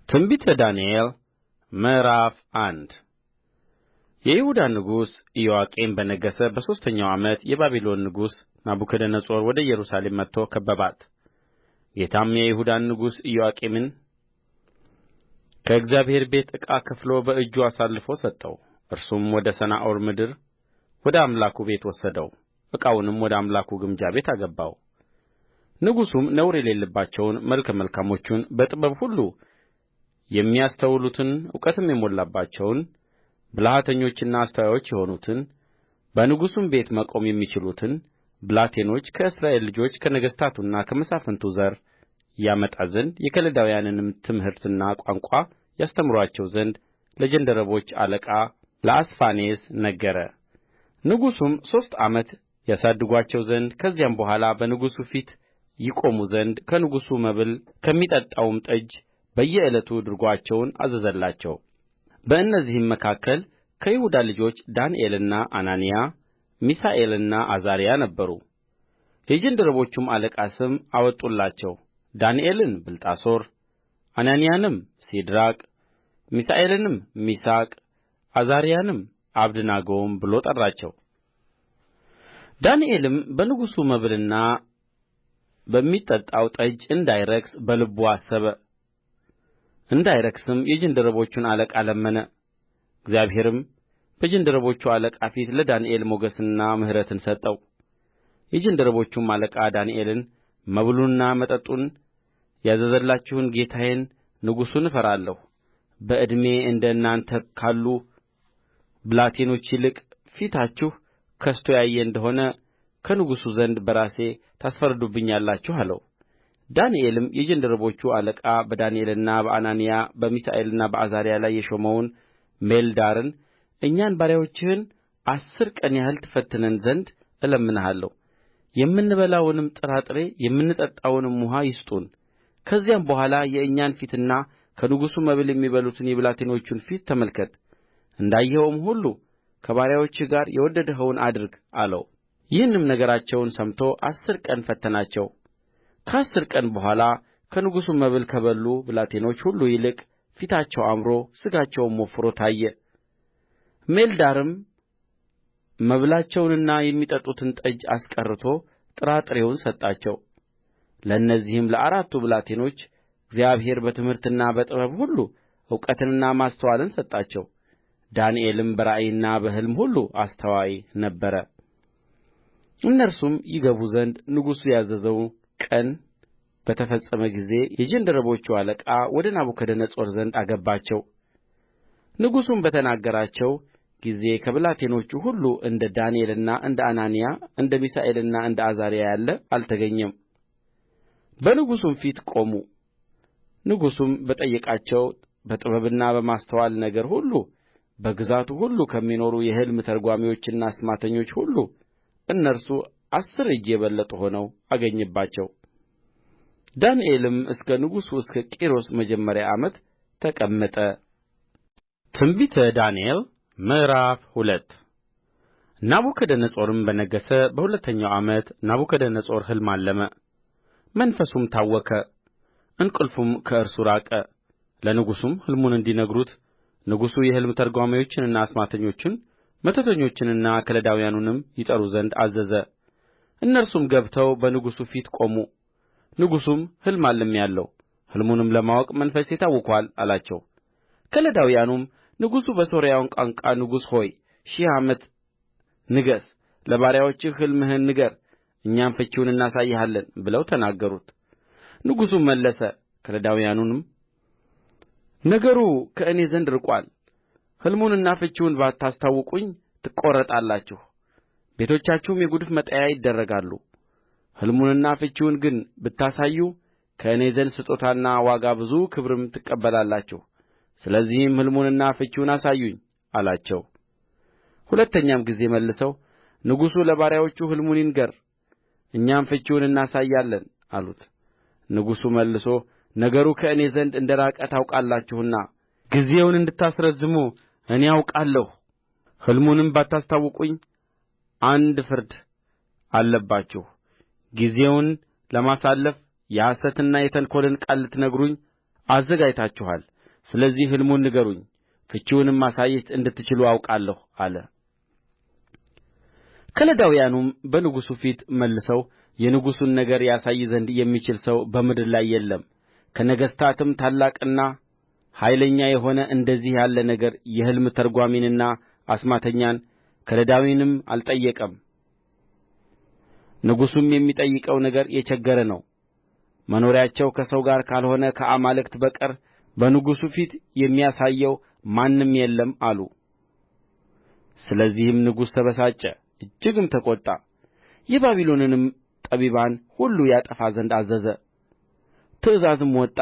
ትንቢተ ዳንኤል ምዕራፍ አንድ የይሁዳ ንጉሥ ኢዮአቄም በነገሠ በሦስተኛው ዓመት የባቢሎን ንጉሥ ናቡከደነፆር ወደ ኢየሩሳሌም መጥቶ ከበባት። ጌታም የይሁዳን ንጉሥ ኢዮአቄምን ከእግዚአብሔር ቤት ዕቃ ከፍሎ በእጁ አሳልፎ ሰጠው። እርሱም ወደ ሰናዖር ምድር ወደ አምላኩ ቤት ወሰደው፣ ዕቃውንም ወደ አምላኩ ግምጃ ቤት አገባው። ንጉሡም ነውር የሌለባቸውን መልከ መልካሞቹን በጥበብ ሁሉ የሚያስተውሉትን እውቀትም የሞላባቸውን ብልሃተኞችና አስተዋዮች የሆኑትን በንጉሡም ቤት መቆም የሚችሉትን ብላቴኖች ከእስራኤል ልጆች ከነገሥታቱና ከመሳፍንቱ ዘር ያመጣ ዘንድ የከለዳውያንንም ትምህርትና ቋንቋ ያስተምሩአቸው ዘንድ ለጃንደረቦች አለቃ ለአስፋኔዝ ነገረ። ንጉሡም 3 ዓመት ያሳድጉአቸው ዘንድ ከዚያም በኋላ በንጉሡ ፊት ይቆሙ ዘንድ ከንጉሡ መብል ከሚጠጣውም ጠጅ በየዕለቱ ድርጎአቸውን አዘዘላቸው። በእነዚህም መካከል ከይሁዳ ልጆች ዳንኤልና አናንያ ሚሳኤልና አዛርያ ነበሩ። የጃንደረቦቹም አለቃ ስም አወጡላቸው። ዳንኤልን ብልጣሶር፣ አናንያንም ሲድራቅ፣ ሚሳኤልንም ሚሳቅ፣ አዛርያንም አብደናጎም ብሎ ጠራቸው። ዳንኤልም በንጉሡ መብልና በሚጠጣው ጠጅ እንዳይረክስ በልቡ አሰበ። እንዳይረክስም የጃንደረቦቹን አለቃ ለመነ። እግዚአብሔርም በጃንደረቦቹ አለቃ ፊት ለዳንኤል ሞገስንና ምሕረትን ሰጠው። የጃንደረቦቹም አለቃ ዳንኤልን መብሉንና መጠጡን ያዘዘላችሁን ጌታዬን ንጉሡን እፈራለሁ። በዕድሜ እንደ እናንተ ካሉ ብላቴኖች ይልቅ ፊታችሁ ከስቶ ያየ እንደ ሆነ ከንጉሡ ዘንድ በራሴ ታስፈርዱብኛላችሁ አለው። ዳንኤልም የጃንደረቦቹ አለቃ በዳንኤልና በአናንያ በሚሳኤልና በአዛርያ ላይ የሾመውን ሜልዳርን እኛን ባሪያዎችህን 10 ቀን ያህል ትፈትነን ዘንድ እለምንሃለሁ። የምንበላውንም ጥራጥሬ የምንጠጣውንም ውኃ ይስጡን። ከዚያም በኋላ የእኛን ፊትና ከንጉሡ መብል የሚበሉትን የብላቴኖቹን ፊት ተመልከት። እንዳየኸውም ሁሉ ከባሪያዎችህ ጋር የወደድኸውን አድርግ አለው። ይህንም ነገራቸውን ሰምቶ 10 ቀን ፈተናቸው። ከ10 ቀን በኋላ ከንጉሡ መብል ከበሉ ብላቴኖች ሁሉ ይልቅ ፊታቸው አምሮ ሥጋቸውም ወፍሮ ታየ። ሜልዳርም መብላቸውንና የሚጠጡትን ጠጅ አስቀርቶ ጥራጥሬውን ሰጣቸው። ለእነዚህም ለአራቱ ብላቴኖች እግዚአብሔር በትምህርትና በጥበብ ሁሉ እውቀትንና ማስተዋልን ሰጣቸው። ዳንኤልም በራእይና በሕልም ሁሉ አስተዋይ ነበረ። እነርሱም ይገቡ ዘንድ ንጉሡ ያዘዘው ቀን በተፈጸመ ጊዜ የጃንደረቦቹ አለቃ ወደ ናቡከደነፆር ዘንድ አገባቸው። ንጉሡም በተናገራቸው ጊዜ ከብላቴኖቹ ሁሉ እንደ ዳንኤልና እንደ አናንያ እንደ ሚሳኤልና እንደ አዛርያ ያለ አልተገኘም። በንጉሡም ፊት ቆሙ። ንጉሡም በጠየቃቸው በጥበብና በማስተዋል ነገር ሁሉ በግዛቱ ሁሉ ከሚኖሩ የሕልም ተርጓሚዎችና አስማተኞች ሁሉ እነርሱ 10 እጅ የበለጡ ሆነው አገኘባቸው። ዳንኤልም እስከ ንጉሡ እስከ ቂሮስ መጀመሪያ ዓመት ተቀመጠ። ትንቢተ ዳንኤል ምዕራፍ 2 ናቡከደነፆርም በነገሠ በሁለተኛው ዓመት ናቡከደነፆር ሕልም አለመ። መንፈሱም ታወከ፣ እንቅልፉም ከእርሱ ራቀ። ለንጉሡም ሕልሙን እንዲነግሩት ንጉሡ የሕልም ተርጓሚዎችንና አስማተኞችን መተተኞችንና ከለዳውያኑንም ይጠሩ ዘንድ አዘዘ። እነርሱም ገብተው በንጉሡ ፊት ቆሙ። ንጉሡም ሕልም አልሜአለሁ፣ ሕልሙንም ለማወቅ መንፈሴ ታውኮአል አላቸው። ከለዳውያኑም ንጉሡ በሶርያው ቋንቋ ንጉሥ ሆይ 1000 ዓመት ንገሥ፣ ለባሪያዎችህ ሕልምህን ንገር፣ እኛም ፍቺውን እናሳይሃለን ብለው ተናገሩት። ንጉሡም መለሰ፣ ከለዳውያኑንም ነገሩ ከእኔ ዘንድ ርቆአል። ሕልሙንና ፍቺውን ባታስታውቁኝ ትቈረጣላችሁ፣ ቤቶቻችሁም የጕድፍ መጣያ ይደረጋሉ። ሕልሙንና ፍቺውን ግን ብታሳዩ ከእኔ ዘንድ ስጦታና ዋጋ ብዙ ክብርም ትቀበላላችሁ። ስለዚህም ሕልሙንና ፍቺውን አሳዩኝ አላቸው። ሁለተኛም ጊዜ መልሰው ንጉሡ ለባሪያዎቹ ሕልሙን ይንገር፣ እኛም ፍቺውን እናሳያለን አሉት። ንጉሡ መልሶ ነገሩ ከእኔ ዘንድ እንደ ራቀ ታውቃላችሁና ጊዜውን እንድታስረዝሙ እኔ አውቃለሁ። ሕልሙንም ባታስታውቁኝ አንድ ፍርድ አለባችሁ። ጊዜውን ለማሳለፍ የሐሰትና የተንኰልን ቃል ልትነግሩኝ አዘጋጅታችኋል። ስለዚህ ሕልሙን ንገሩኝ፣ ፍቺውንም ማሳየት እንድትችሉ አውቃለሁ አለ። ከለዳውያኑም በንጉሡ ፊት መልሰው የንጉሡን ነገር ያሳይ ዘንድ የሚችል ሰው በምድር ላይ የለም፣ ከነገሥታትም ታላቅና ኃይለኛ የሆነ እንደዚህ ያለ ነገር የሕልም ተርጓሚንና አስማተኛን ከለዳዊንም አልጠየቀም። ንጉሡም የሚጠይቀው ነገር የቸገረ ነው፣ መኖሪያቸው ከሰው ጋር ካልሆነ ከአማልክት በቀር በንጉሡ ፊት የሚያሳየው ማንም የለም አሉ። ስለዚህም ንጉሡ ተበሳጨ፣ እጅግም ተቈጣ። የባቢሎንንም ጠቢባን ሁሉ ያጠፋ ዘንድ አዘዘ። ትእዛዝም ወጣ፣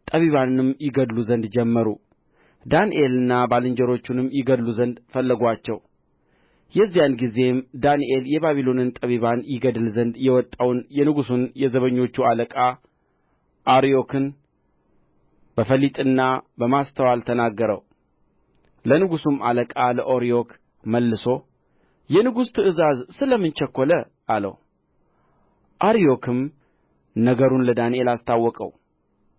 ጠቢባንንም ይገድሉ ዘንድ ጀመሩ። ዳንኤልንና ባልንጀሮቹንም ይገድሉ ዘንድ ፈለጉአቸው። የዚያን ጊዜም ዳንኤል የባቢሎንን ጠቢባን ይገድል ዘንድ የወጣውን የንጉሡን የዘበኞቹ አለቃ አርዮክን በፈሊጥና በማስተዋል ተናገረው። ለንጉሡም አለቃ ለአርዮክ መልሶ የንጉሥ ትእዛዝ ስለ ምን ቸኰለ አለው። አርዮክም ነገሩን ለዳንኤል አስታወቀው።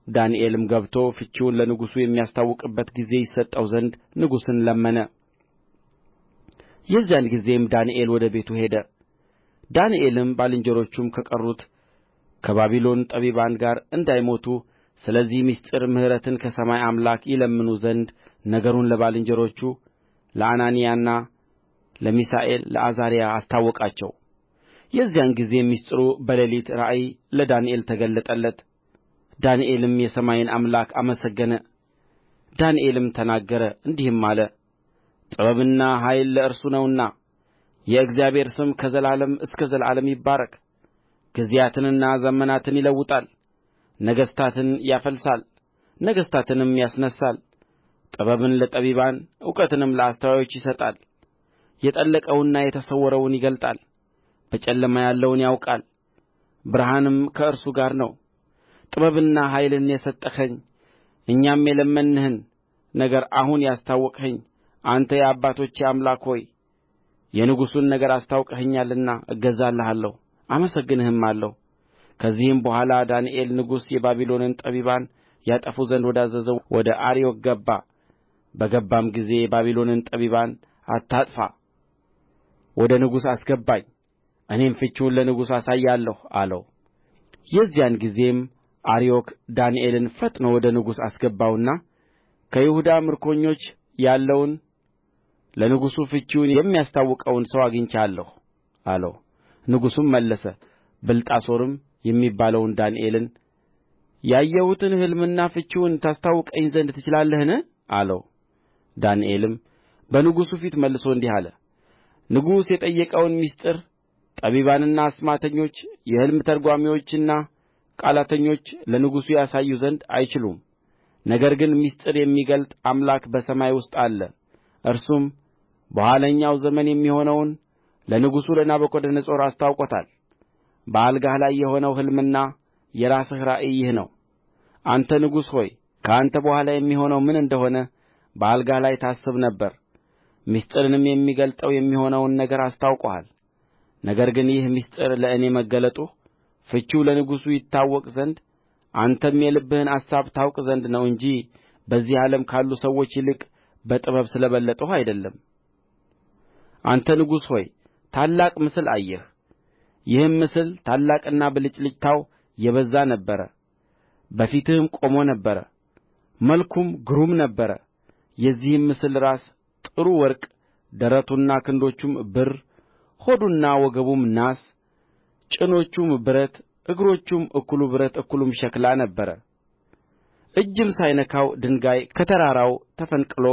ዳንኤልም ገብቶ ፍቺውን ለንጉሡ የሚያስታውቅበት ጊዜ ይሰጠው ዘንድ ንጉሡን ለመነ። የዚያን ጊዜም ዳንኤል ወደ ቤቱ ሄደ። ዳንኤልም ባልንጀሮቹም ከቀሩት ከባቢሎን ጠቢባን ጋር እንዳይሞቱ ስለዚህ ምሥጢር ምሕረትን ከሰማይ አምላክ ይለምኑ ዘንድ ነገሩን ለባልንጀሮቹ ለአናንያና ለሚሳኤል ለአዛርያ አስታወቃቸው። የዚያን ጊዜም ምሥጢሩ በሌሊት ራእይ ለዳንኤል ተገለጠለት። ዳንኤልም የሰማይን አምላክ አመሰገነ። ዳንኤልም ተናገረ እንዲህም አለ፣ ጥበብና ኃይል ለእርሱ ነውና የእግዚአብሔር ስም ከዘላለም እስከ ዘላለም ይባረክ። ጊዜያትንና ዘመናትን ይለውጣል፣ ነገሥታትን ያፈልሳል፣ ነገሥታትንም ያስነሣል። ጥበብን ለጠቢባን እውቀትንም ለአስተዋዮች ይሰጣል። የጠለቀውንና የተሰወረውን ይገልጣል፣ በጨለማ ያለውን ያውቃል። ብርሃንም ከእርሱ ጋር ነው። ጥበብንና ኃይልን የሰጠኸኝ እኛም የለመንንህን ነገር አሁን ያስታወቅኸኝ አንተ የአባቶቼ አምላክ ሆይ የንጉሡን ነገር አስታውቀኸኛልና እገዛልሃለሁ አመሰግንህማለሁ። ከዚህም በኋላ ዳንኤል ንጉሡ የባቢሎንን ጠቢባን ያጠፉ ዘንድ ወዳዘዘው ወደ አርዮክ ገባ። በገባም ጊዜ የባቢሎንን ጠቢባን አታጥፋ፣ ወደ ንጉሡ አስገባኝ፣ እኔም ፍቺውን ለንጉሡ አሳያለሁ አለው። የዚያን ጊዜም አርዮክ ዳንኤልን ፈጥኖ ወደ ንጉሡ አስገባውና ከይሁዳ ምርኮኞች ያለውን ለንጉሡ ፍቺውን የሚያስታውቀውን ሰው አግኝቼአለሁ አለው። ንጉሡም መለሰ፣ ብልጣሶርም የሚባለውን ዳንኤልን ያየሁትን ሕልምና ፍቺውን ታስታውቀኝ ዘንድ ትችላለህን አለው። ዳንኤልም በንጉሡ ፊት መልሶ እንዲህ አለ፣ ንጉሡ የጠየቀውን ምሥጢር ጠቢባንና አስማተኞች የሕልም ተርጓሚዎችና ቃላተኞች ለንጉሡ ያሳዩ ዘንድ አይችሉም። ነገር ግን ምሥጢር የሚገልጥ አምላክ በሰማይ ውስጥ አለ። እርሱም በኋለኛው ዘመን የሚሆነውን ለንጉሡ ለናቡከደነፆር አስታውቆታል። በአልጋህ ላይ የሆነው ሕልምና የራስህ ራእይ ይህ ነው። አንተ ንጉሥ ሆይ ከአንተ በኋላ የሚሆነው ምን እንደ ሆነ በአልጋህ ላይ ታስብ ነበር። ምሥጢርንም የሚገልጠው የሚሆነውን ነገር አስታውቆሃል። ነገር ግን ይህ ምሥጢር ለእኔ መገለጡ ፍቺው ለንጉሡ ይታወቅ ዘንድ አንተም የልብህን አሳብ ታውቅ ዘንድ ነው እንጂ በዚህ ዓለም ካሉ ሰዎች ይልቅ በጥበብ ስለ በለጥሁ አይደለም። አንተ ንጉሥ ሆይ ታላቅ ምስል አየህ። ይህም ምስል ታላቅና ብልጭልጭታው የበዛ ነበረ። በፊትህም ቆሞ ነበር፣ መልኩም ግሩም ነበረ። የዚህም ምስል ራስ ጥሩ ወርቅ፣ ደረቱና ክንዶቹም ብር፣ ሆዱና ወገቡም ናስ፣ ጭኖቹም ብረት፣ እግሮቹም እኩሉ ብረት እኩሉም ሸክላ ነበረ። እጅም ሳይነካው ድንጋይ ከተራራው ተፈንቅሎ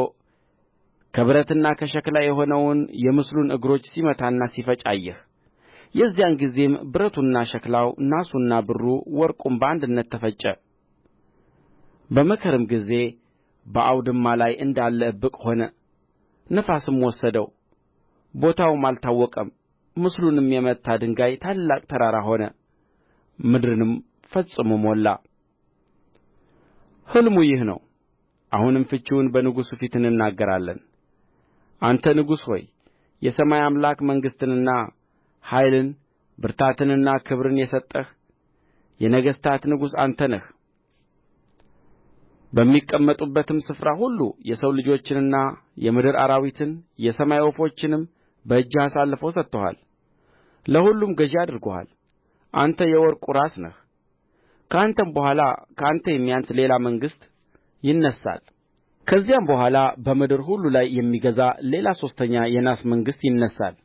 ከብረትና ከሸክላ የሆነውን የምስሉን እግሮች ሲመታና ሲፈጭ አየህ። የዚያን ጊዜም ብረቱና ሸክላው ናሱና ብሩ ወርቁም በአንድነት ተፈጨ። በመከርም ጊዜ በአውድማ ላይ እንዳለ እብቅ ሆነ። ነፋስም ወሰደው፣ ቦታውም አልታወቀም። ምስሉንም የመታ ድንጋይ ታላቅ ተራራ ሆነ፣ ምድርንም ፈጽሞ ሞላ። ሕልሙ ይህ ነው። አሁንም ፍቺውን በንጉሡ ፊት እንናገራለን። አንተ ንጉሥ ሆይ የሰማይ አምላክ መንግሥትንና ኃይልን ብርታትንና ክብርን የሰጠህ የነገሥታት ንጉሥ አንተ ነህ። በሚቀመጡበትም ስፍራ ሁሉ የሰው ልጆችንና የምድር አራዊትን የሰማይ ወፎችንም በእጅህ አሳልፎ ሰጥቶሃል። ለሁሉም ገዥ አድርጎሃል። አንተ የወርቁ ራስ ነህ። ከአንተም በኋላ ከአንተ የሚያንስ ሌላ መንግሥት ይነሣል። ከዚያም በኋላ በምድር ሁሉ ላይ የሚገዛ ሌላ ሦስተኛ የናስ መንግሥት ይነሣል።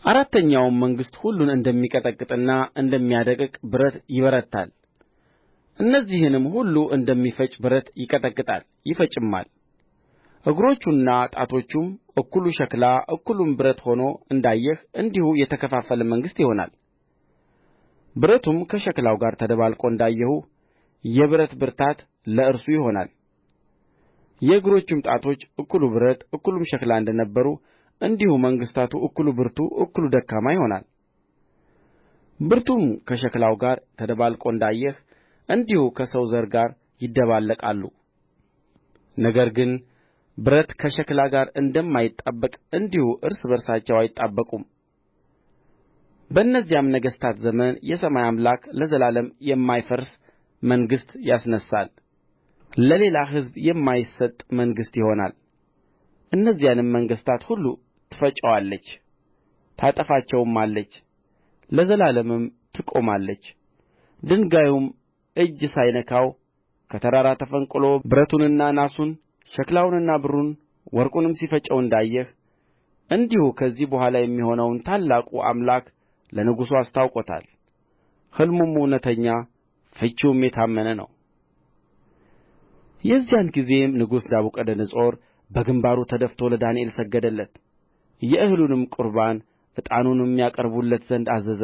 አራተኛውም መንግሥት ሁሉን እንደሚቀጠቅጥና እንደሚያደቅቅ ብረት ይበረታል። እነዚህንም ሁሉ እንደሚፈጭ ብረት ይቀጠቅጣል ይፈጭማል። እግሮቹና ጣቶቹም እኩሉ ሸክላ እኩሉም ብረት ሆኖ እንዳየህ እንዲሁ የተከፋፈለ መንግሥት ይሆናል። ብረቱም ከሸክላው ጋር ተደባልቆ እንዳየሁ የብረት ብርታት ለእርሱ ይሆናል። የእግሮቹም ጣቶች እኩሉ ብረት እኩሉም ሸክላ እንደ ነበሩ እንዲሁ መንግሥታቱ እኩሉ ብርቱ እኩሉ ደካማ ይሆናል። ብረቱም ከሸክላው ጋር ተደባልቆ እንዳየህ እንዲሁ ከሰው ዘር ጋር ይደባለቃሉ። ነገር ግን ብረት ከሸክላ ጋር እንደማይጣበቅ እንዲሁ እርስ በርሳቸው አይጣበቁም። በእነዚያም ነገሥታት ዘመን የሰማይ አምላክ ለዘላለም የማይፈርስ መንግሥት ያስነሣል፣ ለሌላ ሕዝብ የማይሰጥ መንግሥት ይሆናል። እነዚያንም መንግሥታት ሁሉ ትፈጫዋለች፣ ታጠፋቸውማለች፣ ለዘላለምም ትቆማለች። ድንጋዩም እጅ ሳይነካው ከተራራ ተፈንቅሎ ብረቱንና ናሱን ሸክላውንና ብሩን ወርቁንም ሲፈጨው እንዳየህ እንዲሁ ከዚህ በኋላ የሚሆነውን ታላቁ አምላክ ለንጉሡ አስታውቆታል። ሕልሙም እውነተኛ ፍቺውም የታመነ ነው። የዚያን ጊዜም ንጉሡ ናቡከደነፆር በግምባሩ ተደፍቶ ለዳንኤል ሰገደለት። የእህሉንም ቍርባን ዕጣኑንም ያቀርቡለት ዘንድ አዘዘ።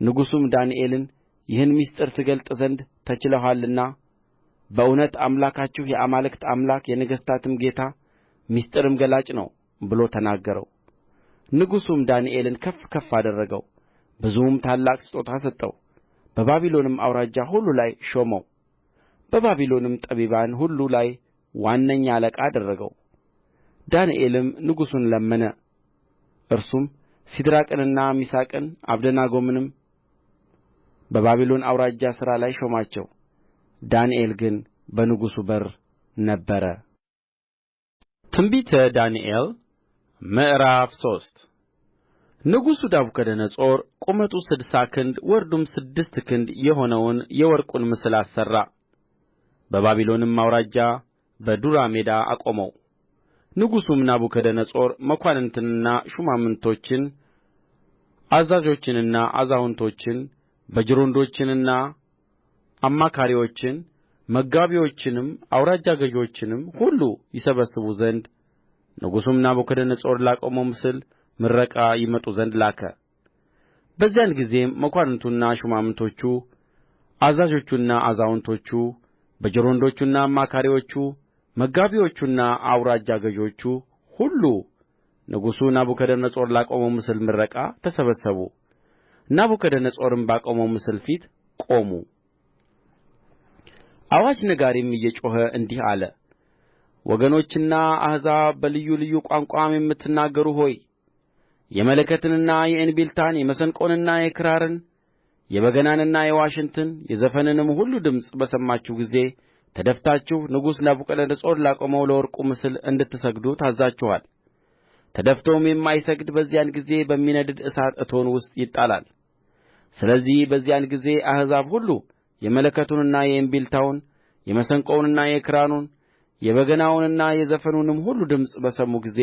ንጉሡም ዳንኤልን ይህን ምሥጢር ትገልጥ ዘንድ ተችሎሃልና በእውነት አምላካችሁ የአማልክት አምላክ የነገሥታትም ጌታ ምሥጢርም ገላጭ ነው ብሎ ተናገረው። ንጉሡም ዳንኤልን ከፍ ከፍ አደረገው፣ ብዙም ታላቅ ስጦታ ሰጠው። በባቢሎንም አውራጃ ሁሉ ላይ ሾመው። በባቢሎንም ጠቢባን ሁሉ ላይ ዋነኛ አለቃ አደረገው። ዳንኤልም ንጉሡን ለመነ። እርሱም ሲድራቅንና ሚሳቅን አብደናጎንም በባቢሎን አውራጃ ሥራ ላይ ሾማቸው። ዳንኤል ግን በንጉሡ በር ነበረ። ትንቢተ ዳንኤል ምዕራፍ 3 ንጉሡ ናቡከደነፆር ቁመቱ 60 ክንድ ወርዱም 6 ክንድ የሆነውን የወርቁን ምስል አሠራ። በባቢሎንም አውራጃ በዱራ ሜዳ አቆመው። ንጉሡም ናቡከደነፆር መኳንንትንና ሹማምቶችን አዛዦችንና አዛውንቶችን በጅሮንዶችንና አማካሪዎችን መጋቢዎችንም አውራጃ ገዦችንም ሁሉ ይሰበስቡ ዘንድ ንጉሡም ናቡከደነፆር ላቆመው ምስል ምረቃ ይመጡ ዘንድ ላከ። በዚያን ጊዜም መኳንንቱና ሹማምቶቹ አዛዦቹና አዛውንቶቹ በጅሮንዶቹና አማካሪዎቹ መጋቢዎቹና አውራጃ ገዦቹ ሁሉ ንጉሡ ናቡከደነፆር ላቆመው ምስል ምረቃ ተሰበሰቡ። ናቡከደነፆርም ባቆመው ምስል ፊት ቆሙ። አዋጅ ነጋሪም እየጮኸ እንዲህ አለ። ወገኖችና አሕዛብ በልዩ ልዩ ቋንቋም የምትናገሩ ሆይ የመለከትንና የእንቢልታን የመሰንቆንና የክራርን የበገናንና የዋሽንትን የዘፈንንም ሁሉ ድምፅ በሰማችሁ ጊዜ ተደፍታችሁ ንጉሡ ናቡከደነፆር ላቆመው ለወርቁ ምስል እንድትሰግዱ ታዝዛችኋል። ተደፍቶም የማይሰግድ በዚያን ጊዜ በሚነድድ እሳት እቶን ውስጥ ይጣላል። ስለዚህ በዚያን ጊዜ አሕዛብ ሁሉ የመለከቱንና የእንቢልታውን የመሰንቆውንና የክራሩን የበገናውንና የዘፈኑንም ሁሉ ድምፅ በሰሙ ጊዜ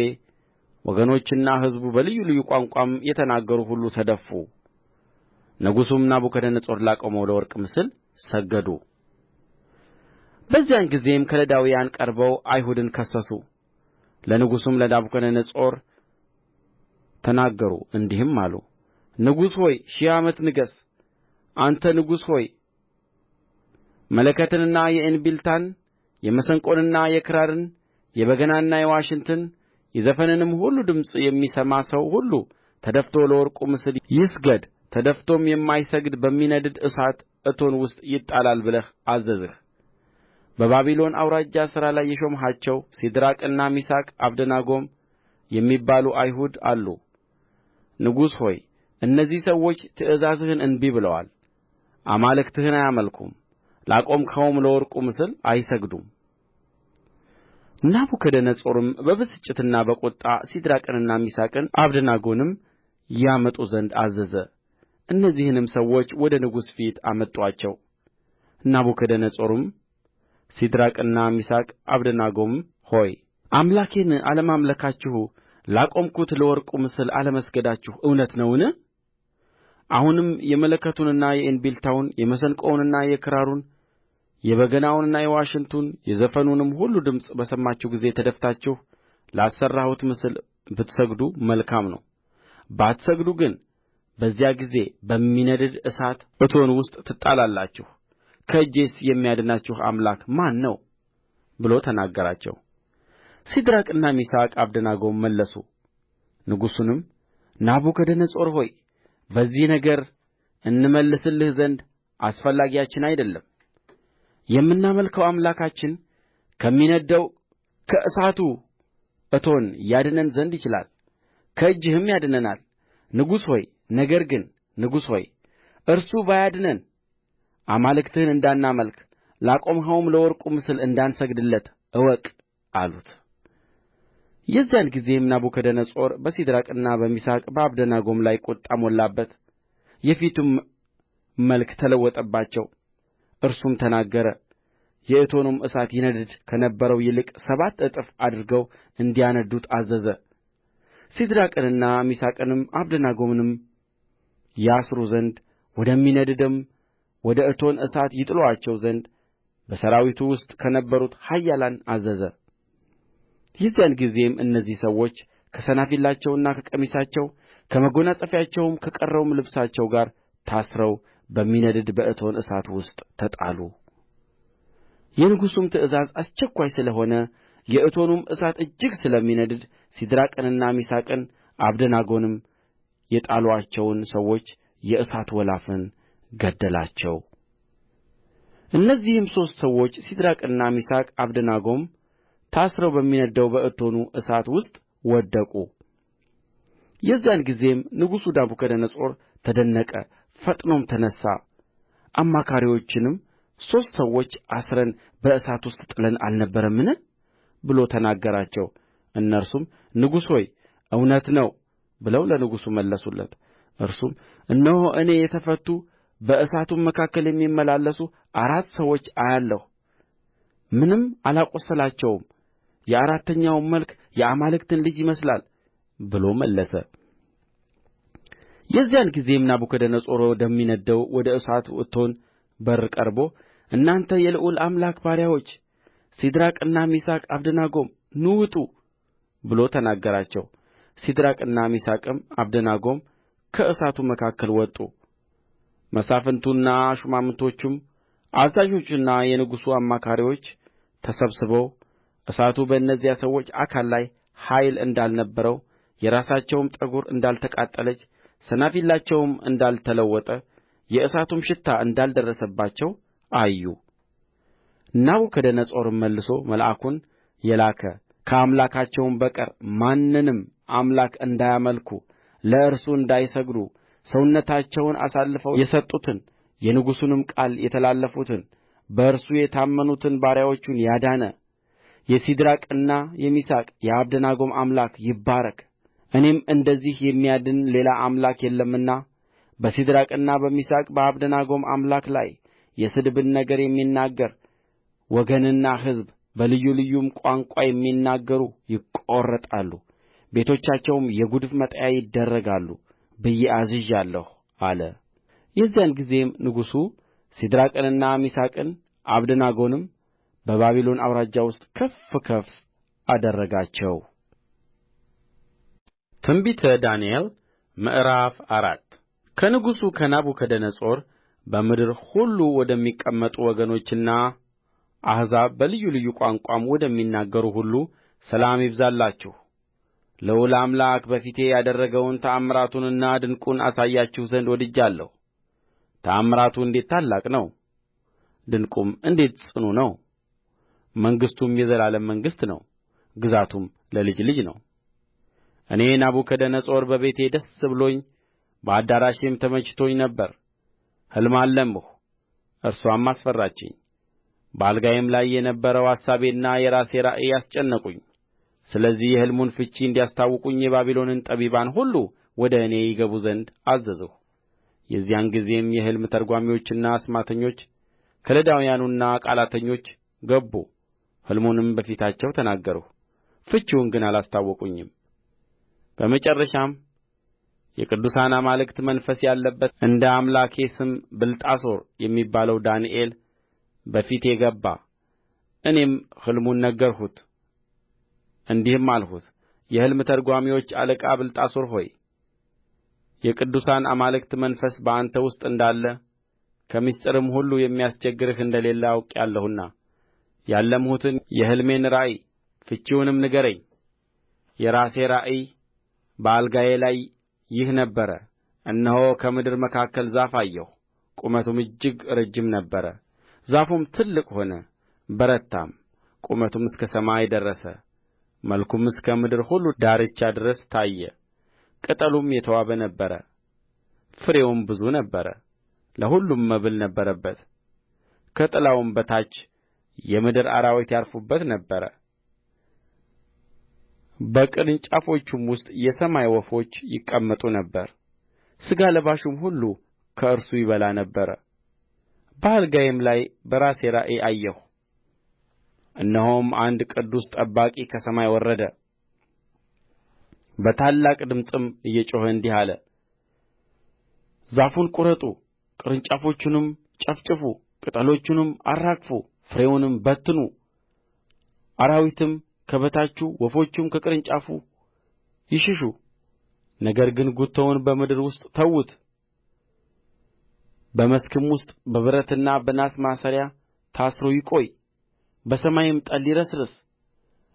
ወገኖችና ሕዝቡ በልዩ ልዩ ቋንቋም የተናገሩ ሁሉ ተደፉ። ንጉሡም ናቡከደነፆር ላቆመው ለወርቅ ምስል ሰገዱ። በዚያን ጊዜም ከለዳውያን ቀርበው አይሁድን ከሰሱ። ለንጉሡም ለናቡከደነፆር ተናገሩ እንዲህም አሉ። ንጉሥ ሆይ ሺህ ዓመት ንገሥ። አንተ ንጉሥ ሆይ መለከትንና የእንቢልታን የመሰንቆንና የክራርን የበገናንና የዋሽንትን የዘፈንንም ሁሉ ድምፅ የሚሰማ ሰው ሁሉ ተደፍቶ ለወርቁ ምስል ይስገድ፣ ተደፍቶም የማይሰግድ በሚነድድ እሳት እቶን ውስጥ ይጣላል ብለህ አዘዝህ። በባቢሎን አውራጃ ሥራ ላይ የሾምሃቸው ሲድራቅና ሚሳቅ አብደናጎም የሚባሉ አይሁድ አሉ። ንጉሥ ሆይ እነዚህ ሰዎች ትእዛዝህን እንቢ ብለዋል፣ አማልክትህን አያመልኩም፣ ላቆምኸውም ለወርቁ ምስል አይሰግዱም። ናቡከደነፆርም በብስጭትና በቍጣ ሲድራቅንና ሚሳቅን አብደናጎንም ያመጡ ዘንድ አዘዘ። እነዚህንም ሰዎች ወደ ንጉሡ ፊት አመጡአቸው። ናቡከደነፆርም ሲድራቅና ሚሳቅ አብደናጎም ሆይ አምላኬን አለማምለካችሁ ላቆምሁት ለወርቁ ምስል አለመስገዳችሁ እውነት ነውን? አሁንም የመለከቱንና የእንቢልታውን የመሰንቆውንና የክራሩን የበገናውንና የዋሽንቱን የዘፈኑንም ሁሉ ድምፅ በሰማችሁ ጊዜ ተደፍታችሁ ላሠራሁት ምስል ብትሰግዱ መልካም ነው። ባትሰግዱ ግን በዚያ ጊዜ በሚነድድ እሳት እቶን ውስጥ ትጣላላችሁ። ከእጄስ የሚያድናችሁ አምላክ ማን ነው? ብሎ ተናገራቸው። ሲድራቅና ሚሳቅ አብደናጎም መለሱ። ንጉሡንም ናቡከደነፆር ሆይ በዚህ ነገር እንመልስልህ ዘንድ አስፈላጊያችን አይደለም። የምናመልከው አምላካችን ከሚነድደው ከእሳቱ እቶን ያድነን ዘንድ ይችላል፣ ከእጅህም ያድነናል። ነገር ግን ንጉሥ ሆይ እርሱ ባያድነን አማልክትህን እንዳናመልክ ላቆምኸውም ለወርቁ ምስል እንዳንሰግድለት እወቅ አሉት። የዚያን ጊዜም ናቡከደነፆር በሲድራቅና በሚሳቅ በአብደናጎም ላይ ቍጣ ሞላበት፣ የፊቱም መልክ ተለወጠባቸው። እርሱም ተናገረ። የእቶኑም እሳት ይነድድ ከነበረው ይልቅ 7 እጥፍ አድርገው እንዲያነድዱት አዘዘ። ሲድራቅንና ሚሳቅንም አብደናጎንም ያስሩ ዘንድ ወደሚነድድም ወደ እቶን እሳት ይጥሉአቸው ዘንድ በሠራዊቱ ውስጥ ከነበሩት ኃያላን አዘዘ። የዚያን ጊዜም እነዚህ ሰዎች ከሰናፊላቸውና ከቀሚሳቸው ከመጐናጸፊያቸውም ከቀረውም ልብሳቸው ጋር ታስረው በሚነድድ በእቶን እሳት ውስጥ ተጣሉ። የንጉሡም ትእዛዝ አስቸኳይ ስለ ሆነ የእቶኑም እሳት እጅግ ስለሚነድድ ሲድራቅንና ሚሳቅን አብደናጎንም የጣሉአቸውን ሰዎች የእሳት ወላፈን ገደላቸው። እነዚህም 3 ሰዎች ሲድራቅና ሚሳቅ አብደናጎም ታስረው በሚነድደው በእቶኑ እሳት ውስጥ ወደቁ። የዚያን ጊዜም ንጉሡ ናቡከደነፆር ተደነቀ፣ ፈጥኖም ተነሣ። አማካሪዎቹንም 3 ሰዎች አስረን በእሳት ውስጥ ጥለን አልነበረምን ብሎ ተናገራቸው። እነርሱም ንጉሥ ሆይ እውነት ነው ብለው ለንጉሡ መለሱለት። እርሱም እነሆ እኔ የተፈቱ በእሳቱም መካከል የሚመላለሱ 4 ሰዎች አያለሁ፣ ምንም አላቈሰላቸውም። የአራተኛውም መልክ የአማልክትን ልጅ ይመስላል ብሎ መለሰ። የዚያን ጊዜም ናቡከደነፆር ወደሚነድደው ወደ እሳቱ እቶን በር ቀርቦ እናንተ የልዑል አምላክ ባሪያዎች ሲድራቅና ሚሳቅ አብደናጎም ኑ ውጡ ብሎ ተናገራቸው። ሲድራቅና ሚሳቅም አብደናጎም ከእሳቱ መካከል ወጡ። መሳፍንቱና ሹማምቶቹም አዛዦቹና የንጉሡ አማካሪዎች ተሰብስበው እሳቱ በእነዚያ ሰዎች አካል ላይ ኃይል እንዳልነበረው የራሳቸውም ጠጕር እንዳልተቃጠለች ሰናፊላቸውም እንዳልተለወጠ የእሳቱም ሽታ እንዳልደረሰባቸው አዩ። ናቡከደነፆርም መልሶ መልአኩን የላከ ከአምላካቸውም በቀር ማንንም አምላክ እንዳያመልኩ ለእርሱ እንዳይሰግዱ ሰውነታቸውን አሳልፈው የሰጡትን የንጉሡንም ቃል የተላለፉትን በእርሱ የታመኑትን ባሪያዎቹን ያዳነ የሲድራቅና የሚሳቅ የአብደናጎም አምላክ ይባረክ። እኔም እንደዚህ የሚያድን ሌላ አምላክ የለምና በሲድራቅና በሚሳቅ በአብደናጎም አምላክ ላይ የስድብን ነገር የሚናገር ወገንና ሕዝብ በልዩ ልዩም ቋንቋ የሚናገሩ ይቈረጣሉ፣ ቤቶቻቸውም የጕድፍ መጣያ ይደረጋሉ ብዬ አዝዣለሁ አለ። የዚያን ጊዜም ንጉሡ ሲድራቅንና ሚሳቅን አብደናጎንም በባቢሎን አውራጃ ውስጥ ከፍ ከፍ አደረጋቸው። ትንቢተ ዳንኤል ምዕራፍ 4 ከንጉሡ ከናቡከደነፆር በምድር ሁሉ ወደሚቀመጡ ወገኖችና አሕዛብ በልዩ ልዩ ቋንቋም ወደሚናገሩ ሁሉ ሰላም ይብዛላችሁ። ልዑል አምላክ በፊቴ ያደረገውን ተአምራቱንና ድንቁን አሳያችሁ ዘንድ ወድጃለሁ። ተአምራቱ እንዴት ታላቅ ነው! ድንቁም እንዴት ጽኑ ነው! መንግሥቱም የዘላለም መንግሥት ነው፣ ግዛቱም ለልጅ ልጅ ነው። እኔ ናቡከደነፆር በቤቴ ደስ ብሎኝ በአዳራሼም ተመችቶኝ ነበር። ሕልም አለምሁ፣ እርስዋም አስፈራችኝ። በአልጋዬም ላይ የነበረው አሳቤና የራሴ ራእይ አስጨነቁኝ። ስለዚህ የሕልሙን ፍቺ እንዲያስታውቁኝ የባቢሎንን ጠቢባን ሁሉ ወደ እኔ ይገቡ ዘንድ አዘዝሁ። የዚያን ጊዜም የሕልም ተርጓሚዎችና አስማተኞች ከለዳውያኑና ቃላተኞች ገቡ። ሕልሙንም በፊታቸው ተናገርሁ፣ ፍቺውን ግን አላስታወቁኝም። በመጨረሻም የቅዱሳን አማልክት መንፈስ ያለበት እንደ አምላኬ ስም ብልጣሶር የሚባለው ዳንኤል በፊቴ ገባ። እኔም ሕልሙን ነገርሁት፣ እንዲህም አልሁት፣ የሕልም ተርጓሚዎች አለቃ ብልጣሶር ሆይ፣ የቅዱሳን አማልክት መንፈስ በአንተ ውስጥ እንዳለ ከምሥጢርም ሁሉ የሚያስቸግርህ እንደሌለ አውቄአለሁና ያለምሁትን የሕልሜን ራእይ ፍቺውንም ንገረኝ። የራሴ ራእይ በአልጋዬ ላይ ይህ ነበረ። እነሆ ከምድር መካከል ዛፍ አየሁ፣ ቁመቱም እጅግ ረጅም ነበረ። ዛፉም ትልቅ ሆነ፣ በረታም፣ ቁመቱም እስከ ሰማይ ደረሰ። መልኩም እስከ ምድር ሁሉ ዳርቻ ድረስ ታየ። ቅጠሉም የተዋበ ነበረ፣ ፍሬውም ብዙ ነበረ፣ ለሁሉም መብል ነበረበት። ከጥላውም በታች የምድር አራዊት ያርፉበት ነበር። በቅርንጫፎቹም ውስጥ የሰማይ ወፎች ይቀመጡ ነበር። ሥጋ ለባሹም ሁሉ ከእርሱ ይበላ ነበር። በአልጋዬም ላይ በራሴ ራእይ አየሁ፣ እነሆም አንድ ቅዱስ ጠባቂ ከሰማይ ወረደ። በታላቅ ድምፅም እየጮኸ እንዲህ አለ፣ ዛፉን ቍረጡ፣ ቅርንጫፎቹንም ጨፍጭፉ፣ ቅጠሎቹንም አራግፉ፣ ፍሬውንም በትኑ። አራዊትም ከበታቹ ወፎቹም ከቅርንጫፉ ይሽሹ። ነገር ግን ጉቶውን በምድር ውስጥ ተዉት፣ በመስክም ውስጥ በብረትና በናስ ማሰሪያ ታስሮ ይቈይ። በሰማይም ጠል ይረስርስ።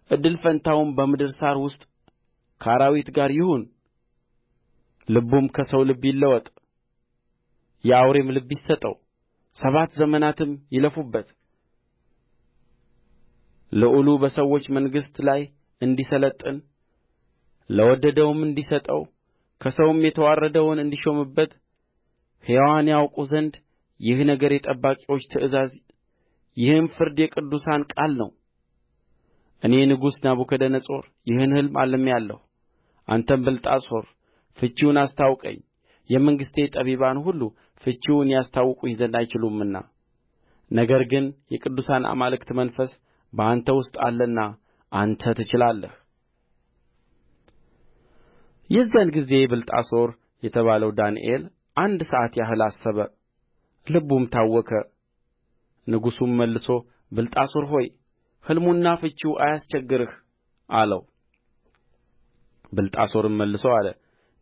እድል ፈንታውም በምድር ሣር ውስጥ ከአራዊት ጋር ይሁን። ልቡም ከሰው ልብ ይለወጥ፣ የአውሬም ልብ ይሰጠው። 7 ዘመናትም ይለፉበት። ልዑሉ በሰዎች መንግሥት ላይ እንዲሠለጥን ለወደደውም እንዲሰጠው ከሰውም የተዋረደውን እንዲሾምበት ሕያዋን ያውቁ ዘንድ ይህ ነገር የጠባቂዎች ትእዛዝ ይህም ፍርድ የቅዱሳን ቃል ነው። እኔ ንጉሡ ናቡከደነፆር ይህን ሕልም አልሜአለሁ። አንተም ብልጣሶር ፍቺውን አስታውቀኝ። የመንግሥቴ ጠቢባን ሁሉ ፍቺውን ያስታውቁኝ ዘንድ አይችሉምና፣ ነገር ግን የቅዱሳን አማልክት መንፈስ በአንተ ውስጥ አለና አንተ ትችላለህ። የዚያን ጊዜ ብልጣሶር የተባለው ዳንኤል 1 ሰዓት ያህል አሰበ፣ ልቡም ታወከ። ንጉሡም መልሶ ብልጣሶር ሆይ ሕልሙና ፍቺው አያስቸግርህ አለው። ብልጣሶርም መልሶ አለ፣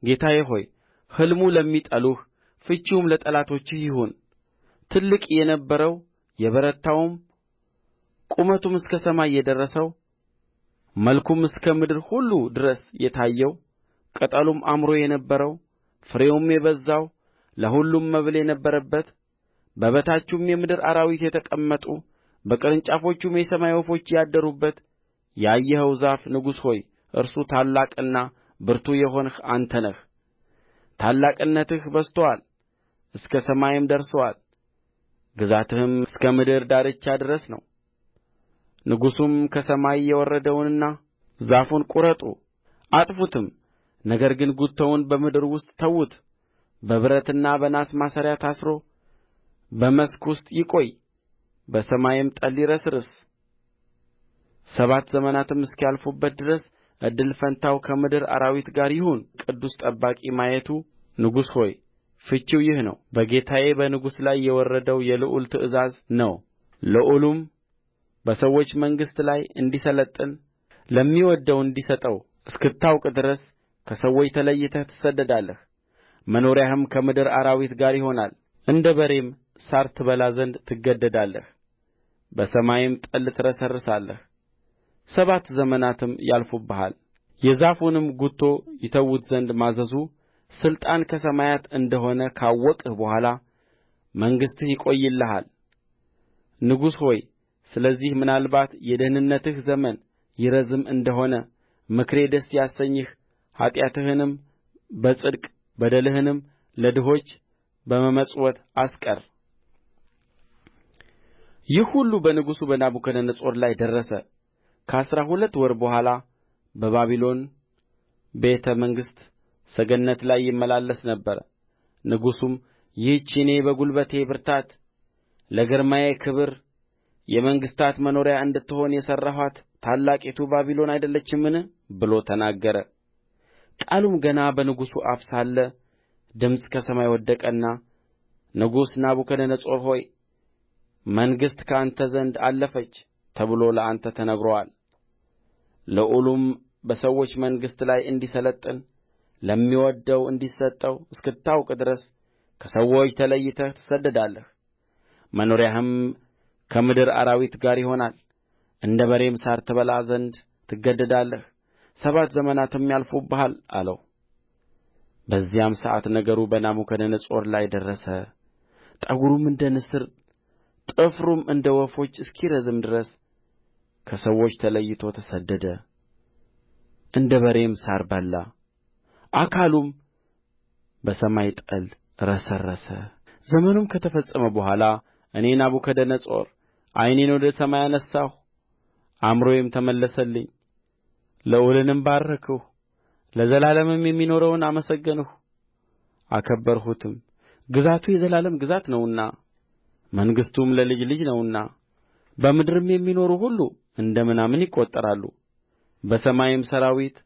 ጌታዬ ሆይ ሕልሙ ለሚጠሉህ ፍቺውም ለጠላቶችህ ይሁን። ትልቅ የነበረው የበረታውም ቁመቱም እስከ ሰማይ የደረሰው መልኩም እስከ ምድር ሁሉ ድረስ የታየው ቅጠሉም አምሮ የነበረው ፍሬውም የበዛው ለሁሉም መብል የነበረበት በበታቹም የምድር አራዊት የተቀመጡ በቅርንጫፎቹም የሰማይ ወፎች ያደሩበት ያየኸው ዛፍ ንጉሥ ሆይ እርሱ ታላቅና ብርቱ የሆንህ አንተ ነህ። ታላቅነትህ በዝቶአል፣ እስከ ሰማይም ደርሶአል፣ ግዛትህም እስከ ምድር ዳርቻ ድረስ ነው። ንጉሡም ከሰማይ የወረደውንና ዛፉን ቍረጡ አጥፉትም፣ ነገር ግን ጉቶውን በምድር ውስጥ ተዉት። በብረትና በናስ ማሰሪያ ታስሮ በመስክ ውስጥ ይቈይ፣ በሰማይም ጠል ይረስርስ። 7 ዘመናትም እስኪያልፉበት ድረስ እድል ፈንታው ከምድር አራዊት ጋር ይሁን። ቅዱስ ጠባቂ ማየቱ ንጉሥ ሆይ ፍቺው ይህ ነው። በጌታዬ በንጉሥ ላይ የወረደው የልዑል ትእዛዝ ነው። ልዑሉም በሰዎች መንግሥት ላይ እንዲሠለጥን ለሚወድደው እንዲሰጠው እስክታውቅ ድረስ ከሰዎች ተለይተህ ትሰደዳለህ። መኖሪያህም ከምድር አራዊት ጋር ይሆናል። እንደ በሬም ሣር ትበላ ዘንድ ትገደዳለህ፣ በሰማይም ጠል ትረሰርሳለህ። 7 ዘመናትም ያልፉብሃል። የዛፉንም ጉቶ ይተዉት ዘንድ ማዘዙ ሥልጣን ከሰማያት እንደ ሆነ ካወቅህ በኋላ መንግሥትህ ይቆይልሃል። ንጉሥ ሆይ ስለዚህ ምናልባት የደኅንነትህ ዘመን ይረዝም እንደ ሆነ ምክሬ ደስ ያሰኝህ፣ ኃጢአትህንም በጽድቅ በደልህንም ለድሆች በመመጽወት አስቀር። ይህ ሁሉ በንጉሡ በናቡከደነፆር ላይ ደረሰ ከ12 ወር በኋላ በባቢሎን ቤተ መንግሥት ሰገነት ላይ ይመላለስ ነበር። ንጉሡም ይህች እኔ በጕልበቴ ብርታት ለግርማዬ ክብር የመንግሥታት መኖሪያ እንድትሆን የሠራኋት ታላቂቱ ባቢሎን አይደለችምን ብሎ ተናገረ። ቃሉም ገና በንጉሡ አፍ ሳለ ድምፅ ከሰማይ ወደቀና ንጉሥ ናቡከደነፆር ሆይ መንግሥት ከአንተ ዘንድ አለፈች ተብሎ ለአንተ ተነግሮአል። ልዑሉም በሰዎች መንግሥት ላይ እንዲሠለጥን ለሚወድደው እንዲሰጠው እስክታውቅ ድረስ ከሰዎች ተለይተህ ትሰደዳለህ። መኖሪያህም ከምድር አራዊት ጋር ይሆናል። እንደ በሬም ሣር ትበላ ዘንድ ትገደዳለህ። 7 ዘመናትም ያልፉብሃል አለው። በዚያም ሰዓት ነገሩ በናቡከደነፆር ላይ ደረሰ። ጠጕሩም እንደ ንስር ጥፍሩም እንደ ወፎች እስኪረዝም ድረስ ከሰዎች ተለይቶ ተሰደደ። እንደ በሬም ሣር በላ። አካሉም በሰማይ ጠል ረሰረሰ። ዘመኑም ከተፈጸመ በኋላ እኔ ናቡከደነፆር ዓይኔን ወደ ሰማይ አነሣሁ፣ አእምሮዬም ተመለሰልኝ። ልዑልንም ባረክሁ፣ ለዘላለምም የሚኖረውን አመሰገንሁ አከበርሁትም። ግዛቱ የዘላለም ግዛት ነውና መንግሥቱም ለልጅ ልጅ ነውና በምድርም የሚኖሩ ሁሉ እንደ ምናምን ይቈጠራሉ። በሰማይም ሠራዊት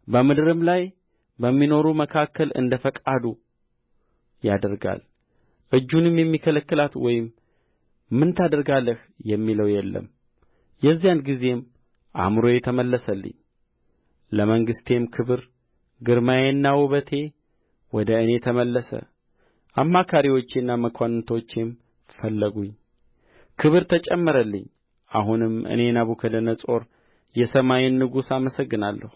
በምድርም ላይ በሚኖሩ መካከል እንደ ፈቃዱ ያደርጋል። እጁንም የሚከለክላት ወይም ምን ታደርጋለህ የሚለው የለም። የዚያን ጊዜም አእምሮዬ ተመለሰልኝ፣ ለመንግሥቴም ክብር ግርማዬና ውበቴ ወደ እኔ ተመለሰ። አማካሪዎቼና መኳንንቶቼም ፈለጉኝ፣ ክብር ተጨመረልኝ። አሁንም እኔ ናቡከደነፆር የሰማይን ንጉሥ አመሰግናለሁ፣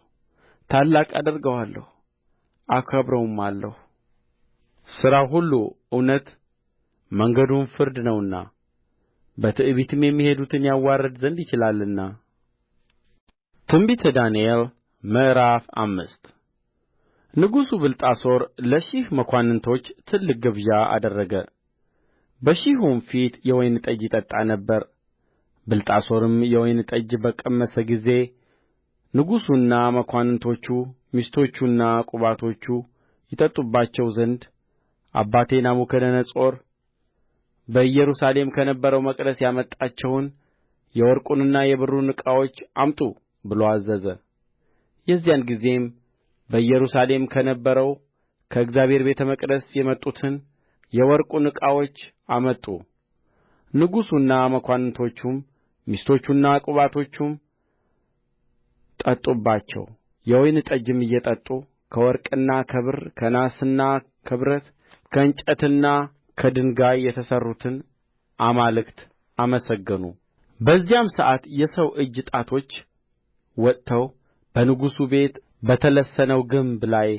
ታላቅ አደርገዋለሁ፣ አከብረውማለሁ። ሥራው ሁሉ እውነት መንገዱም ፍርድ ነውና በትዕቢትም የሚሄዱትን ያዋርድ ዘንድ ይችላልና። ትንቢተ ዳንኤል ምዕራፍ 5 ንጉሡ ብልጣሶር ለሺህ መኳንንቶች ትልቅ ግብዣ አደረገ። በሺሁም ፊት የወይን ጠጅ ይጠጣ ነበር። ብልጣሶርም የወይን ጠጅ በቀመሰ ጊዜ ንጉሡና መኳንንቶቹ ሚስቶቹና ቁባቶቹ ይጠጡባቸው ዘንድ አባቴ ናቡከደነፆር በኢየሩሳሌም ከነበረው መቅደስ ያመጣቸውን የወርቁንና የብሩን ዕቃዎች አምጡ ብሎ አዘዘ። የዚያን ጊዜም በኢየሩሳሌም ከነበረው ከእግዚአብሔር ቤተ መቅደስ የመጡትን የወርቁን ዕቃዎች አመጡ። ንጉሡና መኳንንቶቹም ሚስቶቹና ቁባቶቹም ጠጡባቸው። የወይን ጠጅም እየጠጡ ከወርቅና ከብር ከናስና ከብረት ከእንጨትና ከድንጋይ የተሠሩትን አማልክት አመሰገኑ። በዚያም ሰዓት የሰው እጅ ጣቶች ወጥተው በንጉሡ ቤት በተለሰነው ግንብ ላይ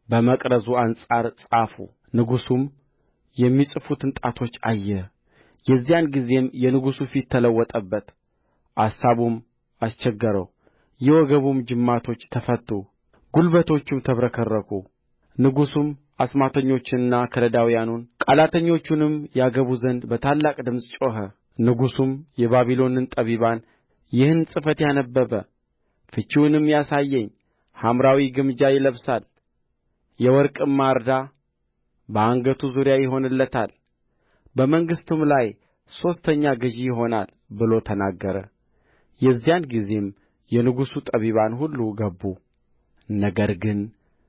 በመቅረዙ አንጻር ጻፉ። ንጉሡም የሚጽፉትን ጣቶች አየ። የዚያን ጊዜም የንጉሡ ፊት ተለወጠበት፣ አሳቡም አስቸገረው። የወገቡም ጅማቶች ተፈቱ፣ ጕልበቶቹም ተብረከረኩ። ንጉሡም አስማተኞቹንና ከለዳውያኑን ቃላተኞቹንም ያገቡ ዘንድ በታላቅ ድምፅ ጮኸ። ንጉሡም የባቢሎንን ጠቢባን ይህን ጽሕፈት ያነበበ ፍቺውንም ያሳየኝ ሐምራዊ ግምጃ ይለብሳል፣ የወርቅም ማርዳ በአንገቱ ዙሪያ ይሆንለታል፣ በመንግሥቱም ላይ ሦስተኛ ገዥ ይሆናል ብሎ ተናገረ። የዚያን ጊዜም የንጉሡ ጠቢባን ሁሉ ገቡ። ነገር ግን